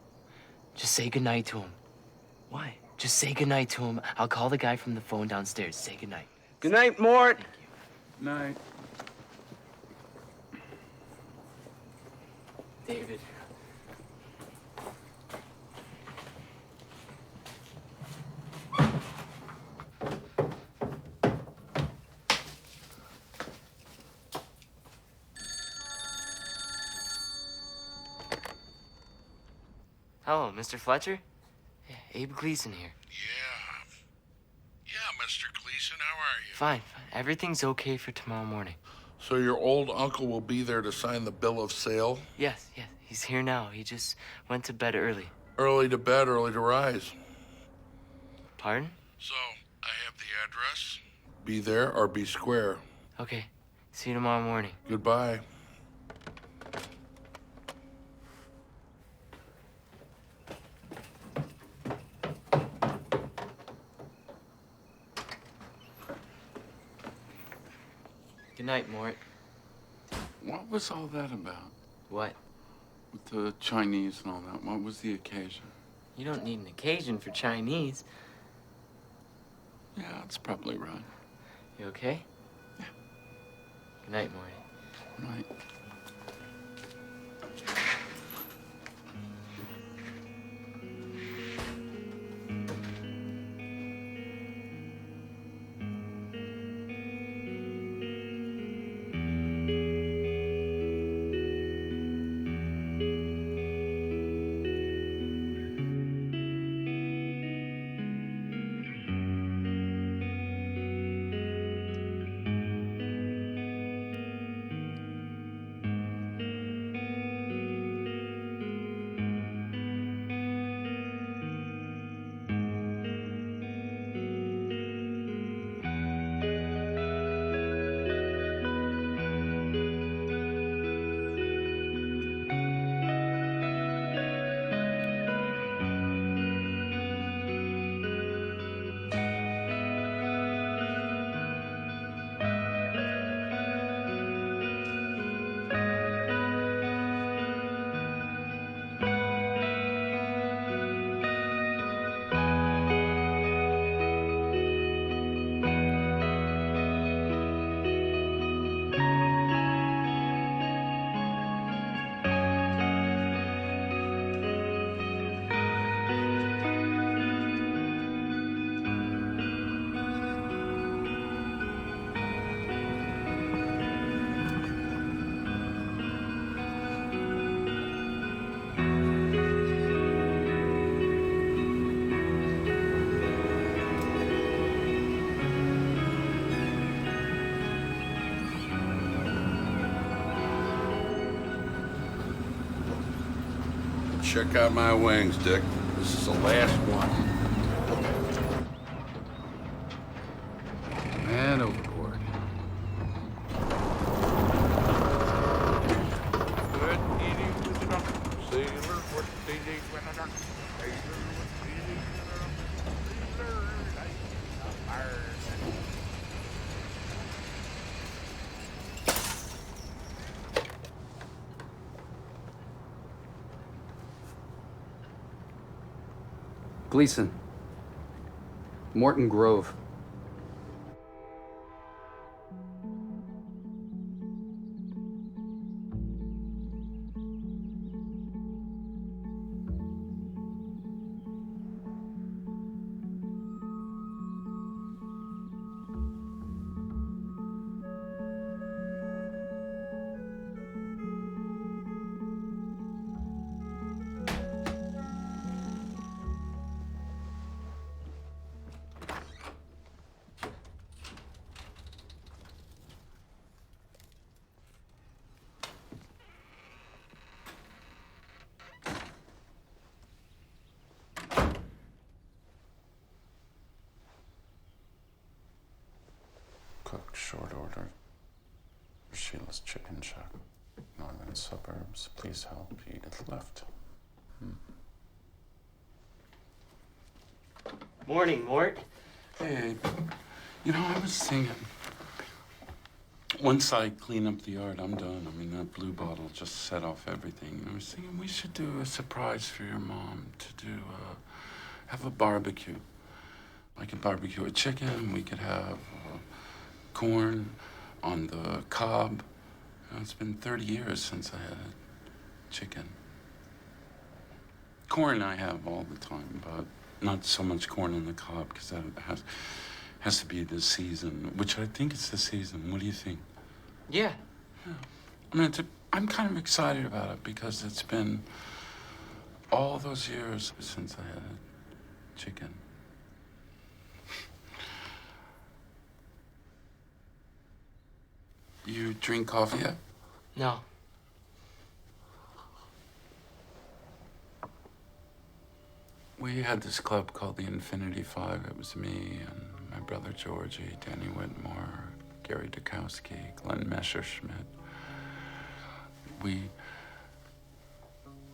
Just say goodnight to him. Why? Just say goodnight to him. I'll call the guy from the phone downstairs. Say goodnight. Good night, Mort. Thank you. Night. David. Hello, Mr. Fletcher? Yeah, Abe Gleason here. Yeah, Mr. Gleason, how are you? Fine. Everything's okay for tomorrow morning. So your old uncle will be there to sign the bill of sale? Yes, he's here now. He just went to bed early. Early to bed, early to rise. Pardon? So, I have the address. Be there or be square. Okay. See you tomorrow morning. Goodbye. Good night, Mort. What was all that about? What? With the Chinese and all that. What was the occasion? You don't need an occasion for Chinese. Yeah, that's probably right. You okay? Yeah. Good night, Morty. Right. Check out my wings, Dick. This is the last one. And overboard. What do you do with the drunken sailor? What do you do with the drunken sailor? What do you do with the drunken sailor? Like a fire. Gleason. Morton Grove. Cook short order. Sheila's chicken shack. Northern suburbs. Please help. Edith left. Morning, Mort. Hey, you know, I was thinking, once I clean up the yard, I'm done. I mean, that blue bottle just set off everything. I was thinking we should do a surprise for your mom to do, have a barbecue. I could barbecue a chicken. We could have corn on the cob. You know, it's been 30 years since I had a chicken. Corn I have all the time, but not so much corn on the cob because that has to be the season, which I think is the season. What do you think? Yeah. I mean, I'm kind of excited about it because it's been all those years since I had a chicken. You drink coffee yet? No. We had this club called the Infinity Five. It was me and my brother Georgie, Danny Whitmore, Gary Dukowski, Glenn Messerschmidt. We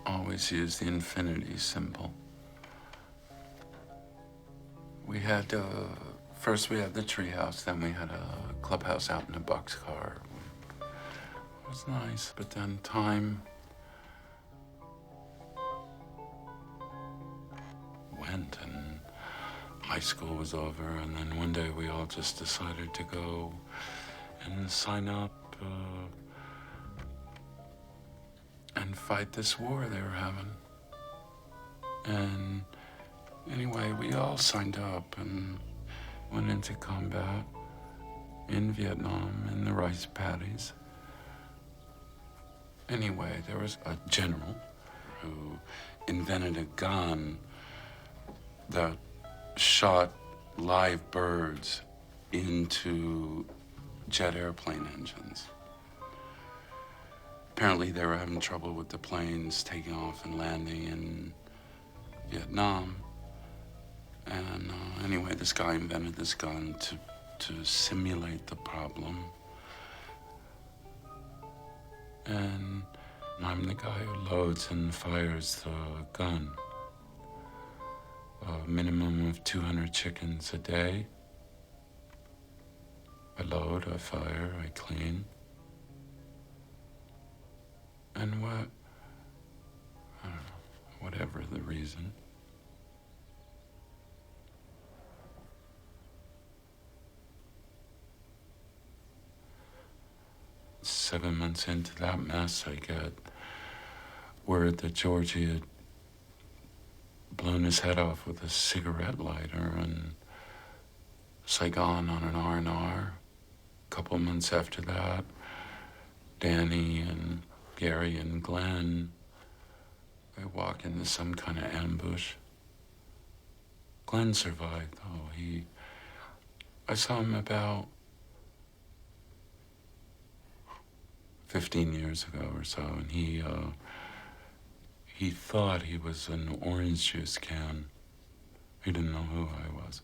always used the infinity symbol. We had, first we had the treehouse, then we had a clubhouse out in a boxcar. It was nice, but then time went and high school was over, and then one day we all just decided to go and sign up and fight this war they were having. And anyway, we all signed up and went into combat in Vietnam in the rice paddies. Anyway, there was a general who invented a gun that shot live birds into jet airplane engines. Apparently they were having trouble with the planes taking off and landing in Vietnam. And anyway, this guy invented this gun to simulate the problem. And I'm the guy who loads and fires the gun. A minimum of 200 chickens a day. I load, I fire, I clean. And what? I don't know, whatever the reason. Seven months into that mess, I get word that Georgie had blown his head off with a cigarette lighter in Saigon on an R&R. A couple months after that, Danny and Gary and Glenn, they walk into some kind of ambush. Glenn survived, though. I saw him about 15 years ago or so, and he thought he was an orange juice can. He didn't know who I was.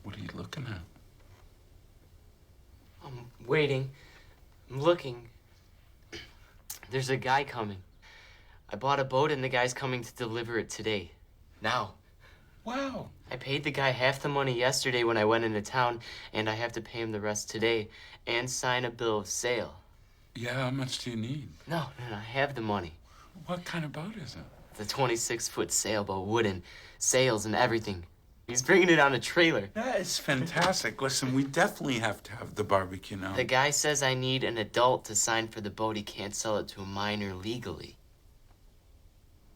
What are you looking at? I'm waiting. I'm looking. There's a guy coming. I bought a boat and the guy's coming to deliver it today. Now. Wow. I paid the guy half the money yesterday when I went into town, and I have to pay him the rest today and sign a bill of sale. Yeah, how much do you need? No, I have the money. What kind of boat is it? It's a 26-foot sailboat, wooden, sails and everything. He's bringing it on a trailer. That is fantastic. Listen, we definitely have to have the barbecue now. The guy says I need an adult to sign for the boat. He can't sell it to a minor legally.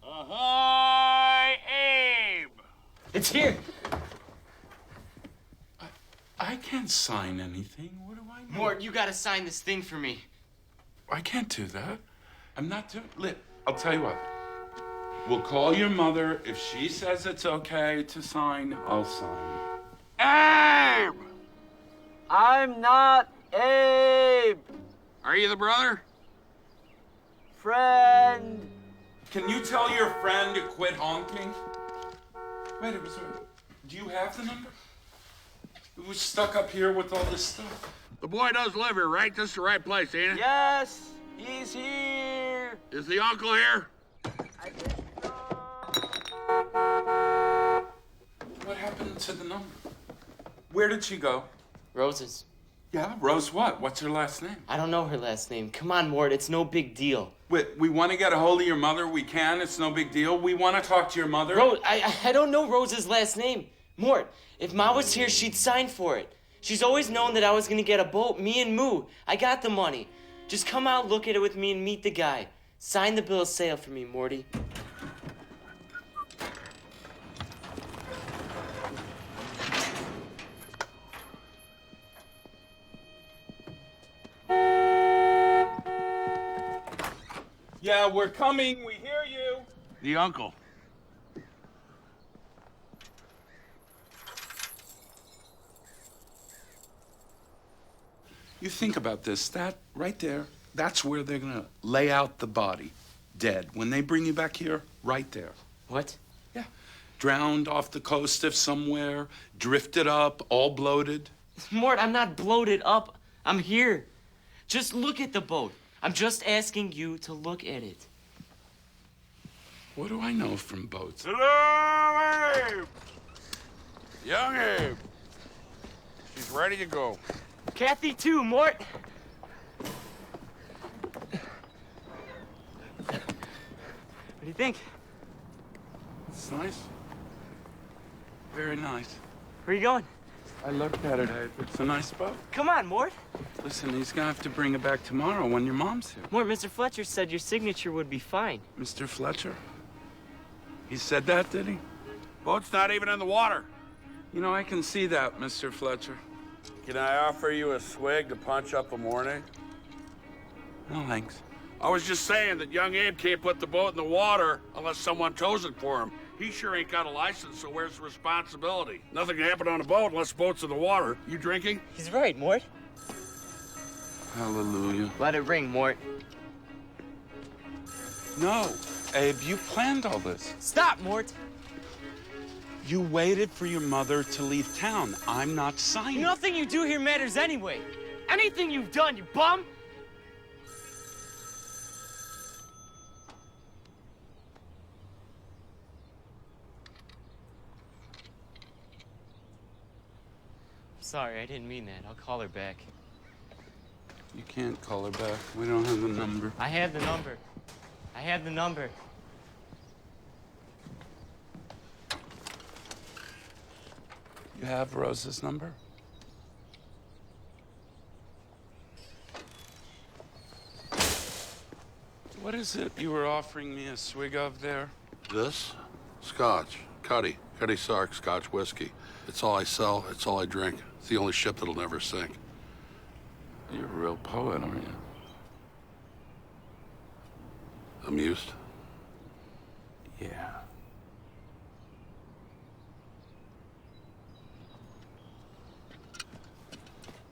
Ahoy, Abe! It's here. I can't sign anything. What do I know? Mort, you gotta sign this thing for me. I can't do that. I'm not doing... I'll tell you what. We'll call your mother. If she says it's okay to sign, I'll sign. Abe! I'm not Abe. Are you the brother? Friend. Can you tell your friend to quit honking? Wait, do you have the number? It was stuck up here with all this stuff. The boy does live here, right? This is the right place, ain't it? Yes, he's here. Is the uncle here? I think so. What happened to the number? Where did she go? Rose's. Yeah, Rose what? What's her last name? I don't know her last name. Come on, Mort, it's no big deal. Wait, we want to get a hold of your mother. We can. It's no big deal. We want to talk to your mother. Rose, I don't know Rose's last name. Mort, if Ma was here, she'd sign for it. She's always known that I was gonna get a boat, me and Moo. I got the money. Just come out, look at it with me, and meet the guy. Sign the bill of sale for me, Morty. Yeah, we're coming. We hear you. The uncle. You think about this. That right there, that's where they're gonna lay out the body, dead. When they bring you back here, right there. What? Yeah. Drowned off the coast of somewhere, drifted up, all bloated. Mort, I'm not bloated up. I'm here. Just look at the boat. I'm just asking you to look at it. What do I know from boats? Hello, Abe! Young Abe. She's ready to go. Kathy, too, Mort. What do you think? It's nice. Very nice. Where are you going? I looked at it. It's a nice boat. Come on, Mort. Listen, he's gonna have to bring it back tomorrow when your mom's here. Mort, Mr. Fletcher said your signature would be fine. Mr. Fletcher? He said that, did he? Boat's not even in the water. You know, I can see that, Mr. Fletcher. Can I offer you a swig to punch up a morning? No, thanks. I was just saying that young Abe can't put the boat in the water unless someone tows it for him. He sure ain't got a license, so where's the responsibility? Nothing can happen on a boat unless the boat's in the water. You drinking? He's right, Mort. Hallelujah. Let it ring, Mort. No, Abe, you planned all this. Stop, Mort. You waited for your mother to leave town. I'm not signing. Nothing you do here matters anyway. Anything you've done, you bum. Sorry, I didn't mean that. I'll call her back. You can't call her back. We don't have the number. I have the number. I have the number. You have Rose's number? What is it you were offering me a swig of there? This? Scotch. Cuddy Sark Scotch whiskey. It's all I sell. It's all I drink. It's the only ship that'll never sink. You're a real poet, aren't you? Amused? Yeah.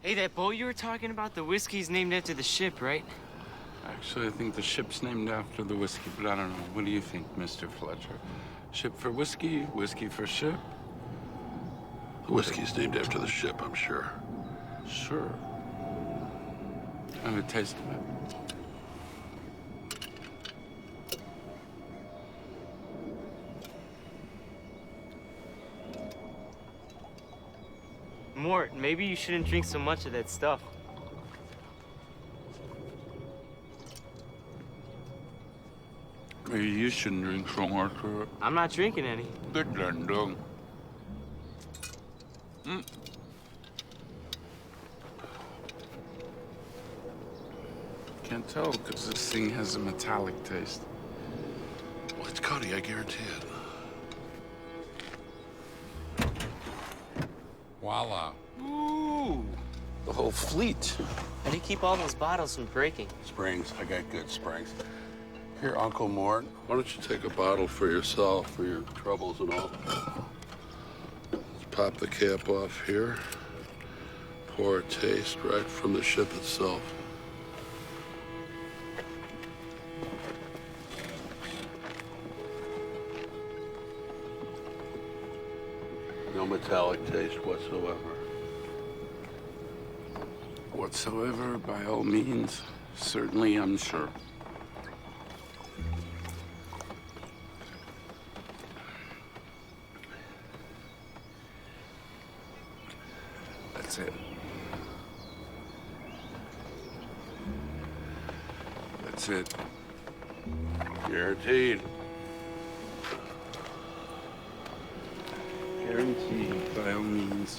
Hey, that boat you were talking about, the whiskey's named after the ship, right? Actually, I think the ship's named after the whiskey, but I don't know. What do you think, Mr. Fletcher? Ship for whiskey, whiskey for ship? The whiskey's named after the ship, I'm sure. Sure. Have a taste of it. Mort, maybe you shouldn't drink so much of that stuff. Maybe you shouldn't drink so much of it. I'm not drinking any. Good then, dog. Can't tell because this thing has a metallic taste. Well, it's Cuddy, I guarantee it. Voila. Ooh, the whole fleet. How do you keep all those bottles from breaking? Springs. I got good springs. Here, Uncle Mort, why don't you take a bottle for yourself, for your troubles and all? Let's pop the cap off here. Pour a taste right from the ship itself. metallic taste whatsoever. Whatsoever, by all means. Certainly, I'm sure. That's it. That's it. Guaranteed. Guaranteed, by all means.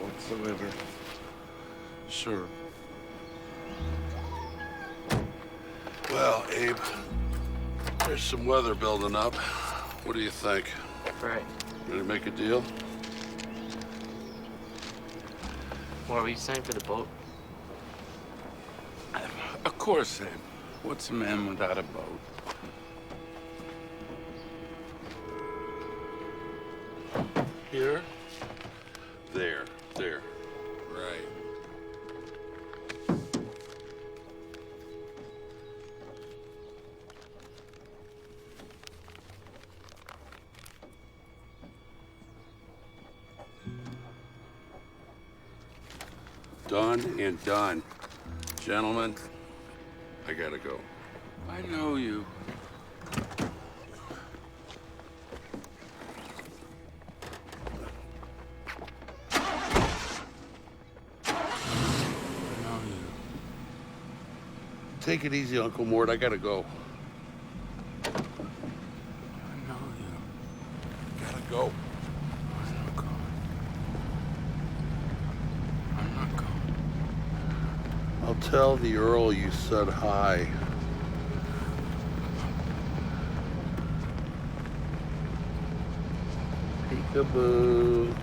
Whatsoever. Sure. Well, Abe, there's some weather building up. What do you think? Right. Ready to make a deal? What, are we signed for the boat? Of course, Abe. What's a man without a boat? Here? There. Right. Done and done. Gentlemen, I gotta go. I know you. Take it easy, Uncle Mort. I gotta go. I know you. Gotta go. I'm not going. I'm not going. I'll tell the Earl you said hi. Peekaboo.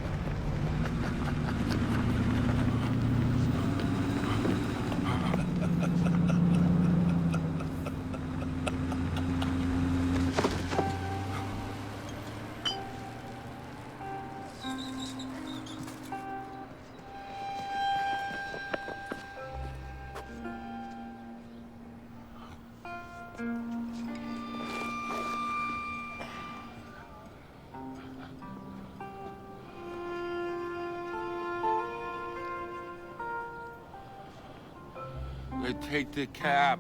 They take the cap.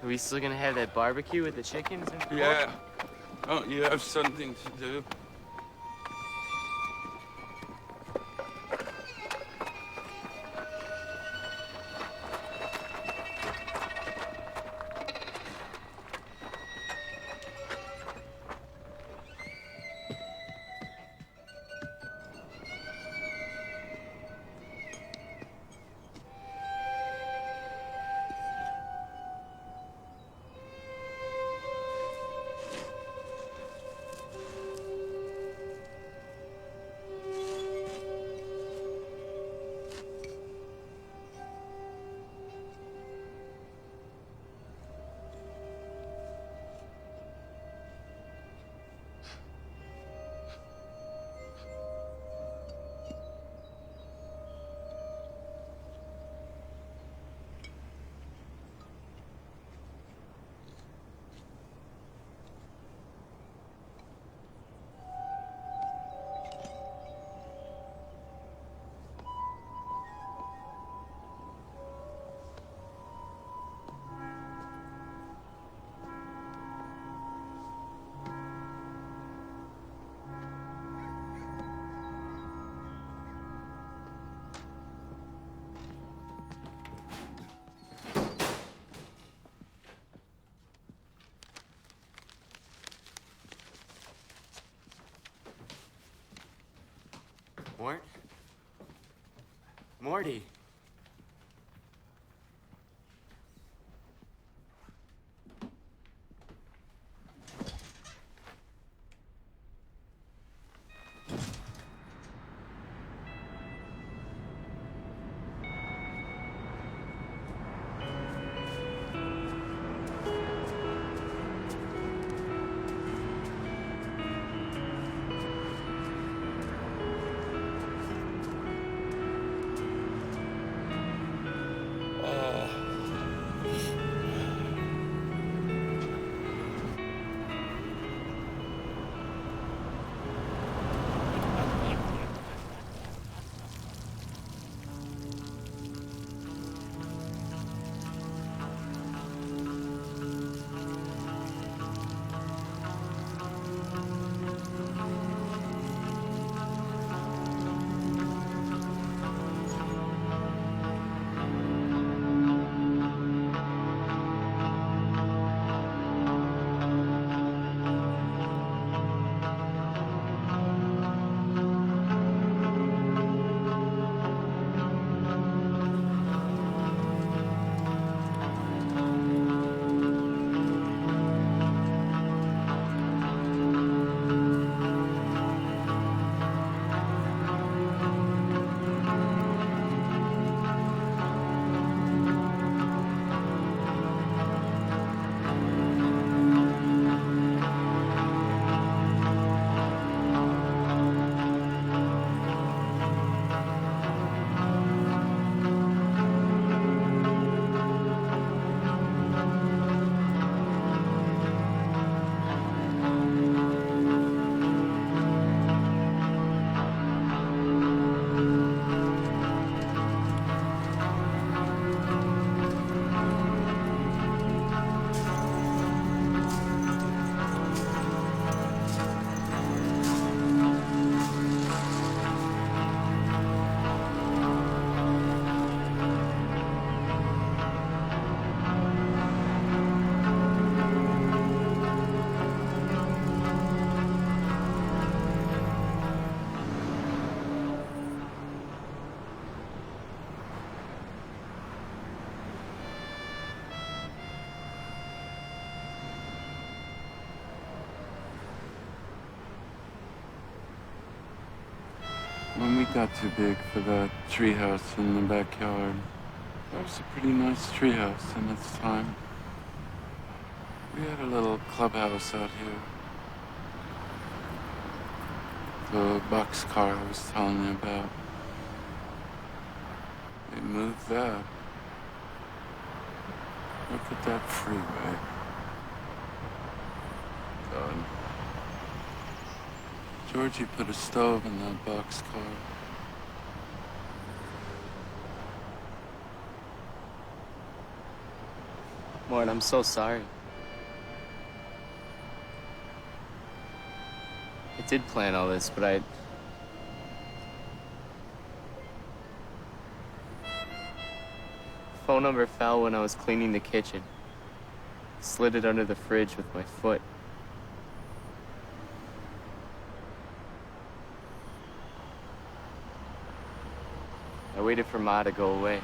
Are we still gonna have that barbecue with the chickens and pork? Yeah. Oh, you have something to do? Mort? Morty. When we got too big for that treehouse in the backyard, that was a pretty nice treehouse in its time. We had a little clubhouse out here. The boxcar I was telling you about. They moved that. Look at that freeway. God. Georgie put a stove in that boxcar. Mort, I'm so sorry. I did plan all this, but phone number fell when I was cleaning the kitchen. Slid it under the fridge with my foot. I waited for Ma to go away.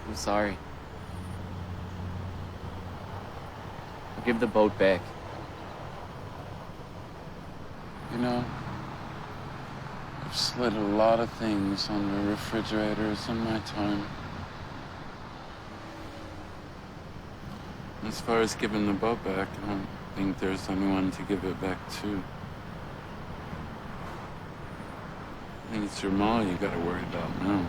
I'm sorry. I'll give the boat back. You know, I've slid a lot of things on the refrigerators in my time. As far as giving the boat back, I don't think there's anyone to give it back to. I think it's your ma you gotta worry about now.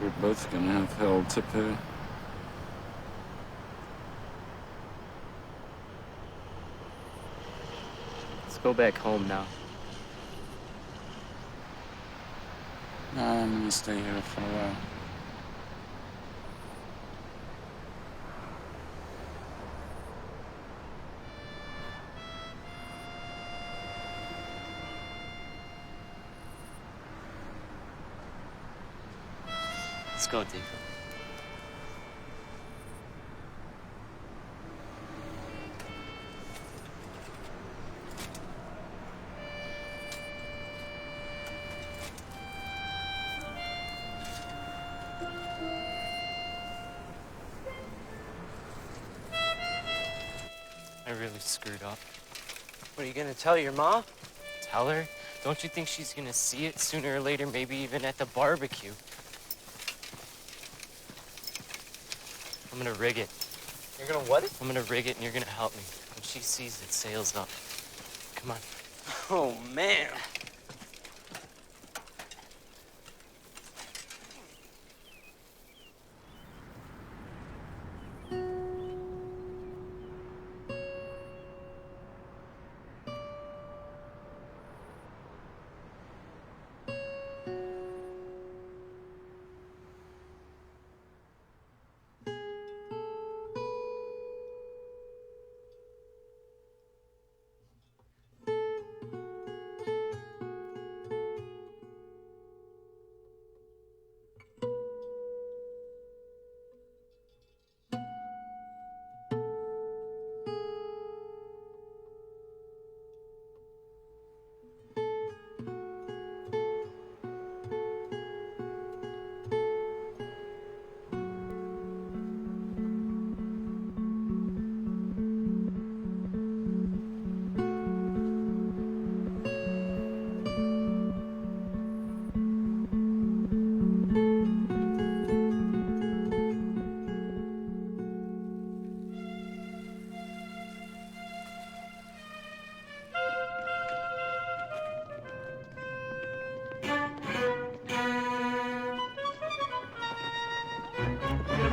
We're both gonna have hell to pay. Let's go back home now. No, I'm gonna stay here for a while. Let's go, Dave. really screwed up. What, are you gonna tell your mom? Tell her? Don't you think she's gonna see it sooner or later, maybe even at the barbecue? I'm gonna rig it. You're gonna what it? I'm gonna rig it and you're gonna help me. When she sees it, sails up. Come on. Oh, man.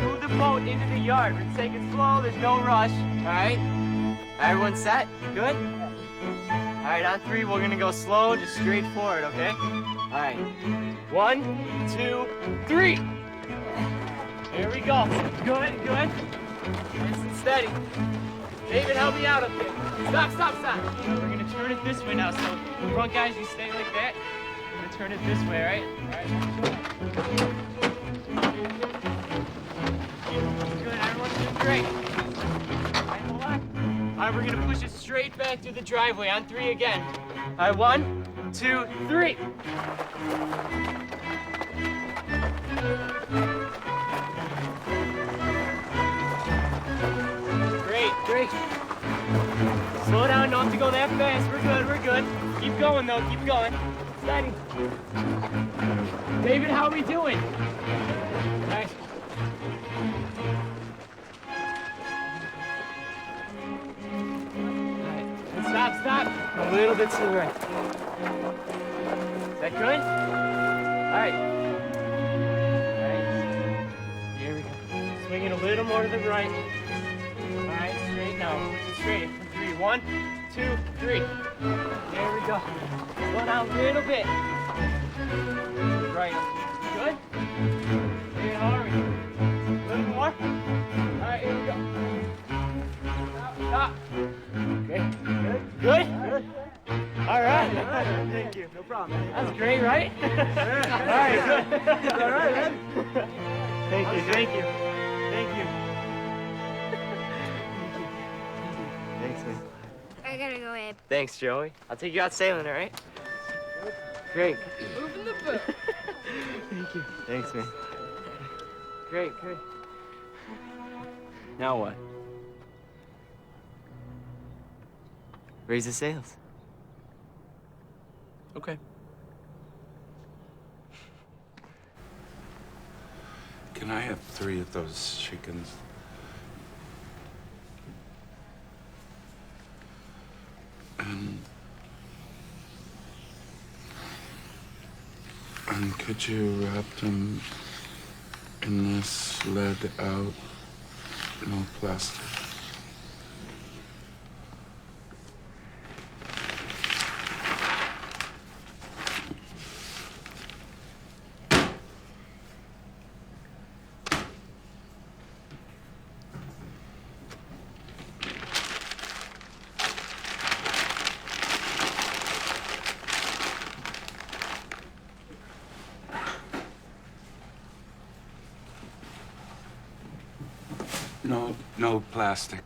Move the boat into the yard. We're taking it slow. There's no rush. All right? Everyone set? Good? All right, on 3, we're gonna go slow, just straight forward, okay? All right. 1, 2, 3. Here we go. Good, good. Nice and steady. David, help me out up there. Stop, stop, stop. We're gonna turn it this way now, so front guys, you stay like that. We're gonna turn it this way, all right? All right. Good, everyone's doing great. All right, hold on. All right, we're gonna push it straight back through the driveway on 3 again. All right, 1, 2, 3. Great, great. Slow down, don't have to go that fast. We're good, we're good. Keep going though, keep going. Steady. David, how are we doing? Nice. Stop, stop. A little bit to the right. Is that good? All right. All right. Here we go. Swing it a little more to the right. All right, straight now. Push it straight. 3, 1, 2, 3. There we go. Slow down a little bit. Right. Good? Hey, hurry. A little more. All right, here we go. Stop. Okay. Good. Good. Good. All right. Thank you. No problem. That's great, right? All right. Good. All right, man. Thank you. Thank you. Thank you. Thanks, man. I gotta go, Abe. Thanks, Joey. I'll take you out sailing, all right? Great. Moving the boat. Thank you. Thanks, man. Great, great. Now what? Raise the sails. Okay. Can I have 3 of those chickens? And could you wrap them in this lead out, no plastic? No plastic.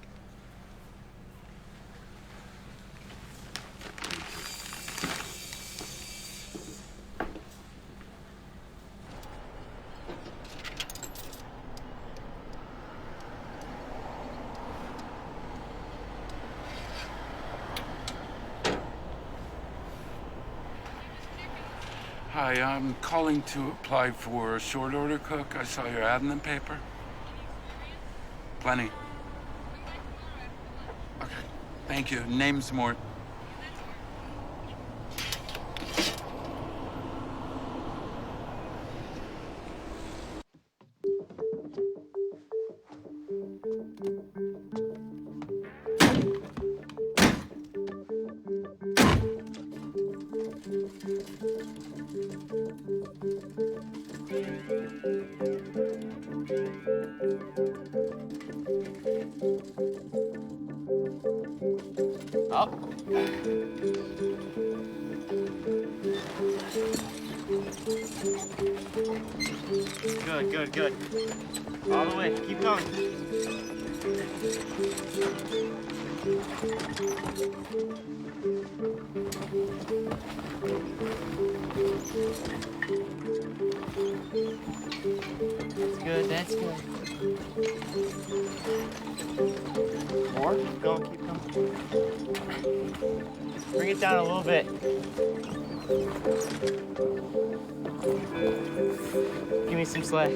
Hi, I'm calling to apply for a short order cook. I saw your ad in the paper. Plenty. Okay, thank you. Name's Mort. Up. Good, good, good. All the way. Keep going. That's good, that's good. More? Keep going, keep going. Bring it down a little bit. Give me some slack.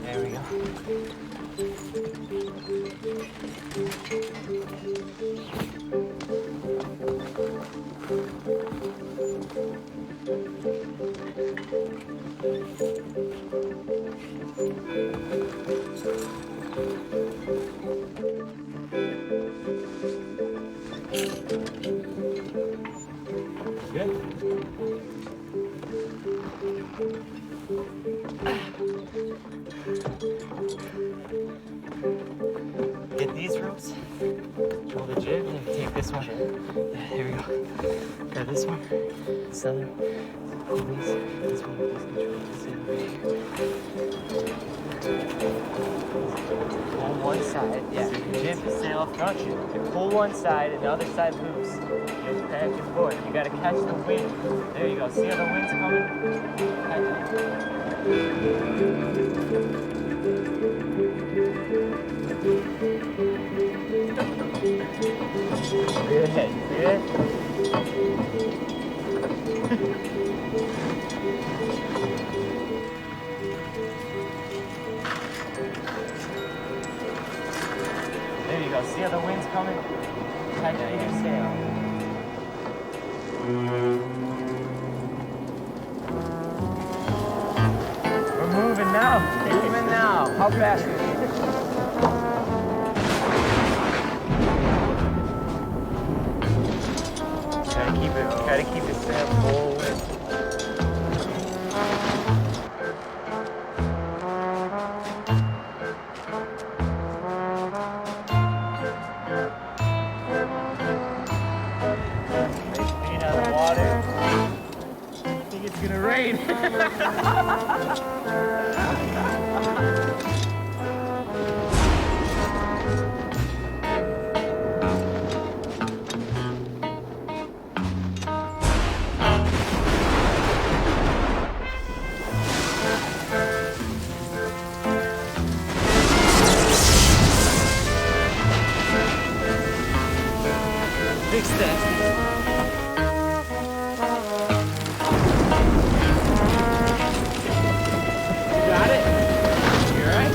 There we go. Good. Get these ropes. Pull the jib and take this one. Yeah, here we go. Grab this one. This other. Pull these. This one. Please control this over here. Pull one side. Yeah. Jib to sail up front. You pull one side and the other side moves. You back and forth. You gotta catch the wind. There you go. See how the wind's coming? Catch it. Good, good. There you go. See how the wind's coming? Tighten your sail. We're moving now. Moving now. How fast are you? Gotta keep it sail full wind. Feet out of the water. I think it's gonna rain. Big step. Got it? You all right?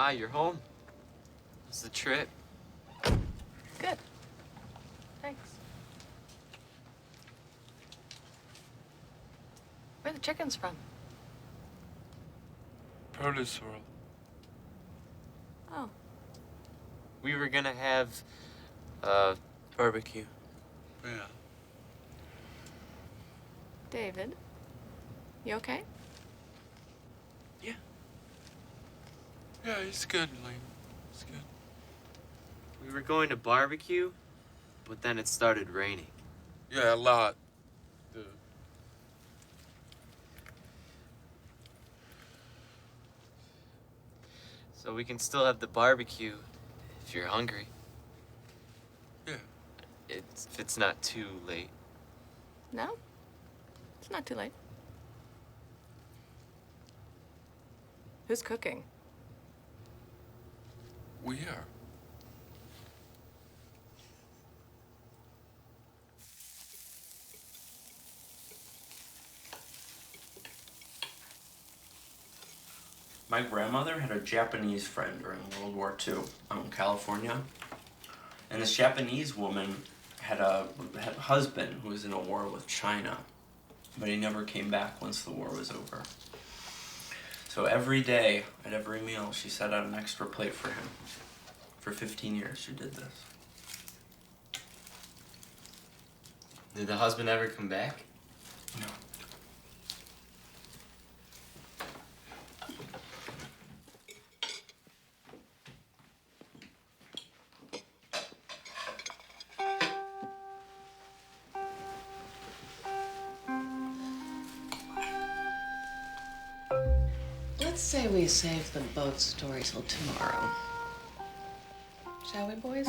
Ma, you're home. How's the trip? Good. Thanks. Where are the chickens from? Produce world. Oh. We were gonna have, Barbecue. Yeah. David, you okay? Yeah, he's good, Lane. He's good. we were going to barbecue, but then it started raining. Yeah, a lot. Dude. So we can still have the barbecue if you're hungry. Yeah. If it's not too late. No? It's not too late. Who's cooking? We are. My grandmother had a Japanese friend during World War II out in California. And this Japanese woman had a husband who was in a war with China, but he never came back once the war was over. So every day, at every meal, she set out an extra plate for him. For 15 years, she did this. Did the husband ever come back? No. Let's say we save the boat story till tomorrow. Shall we, boys?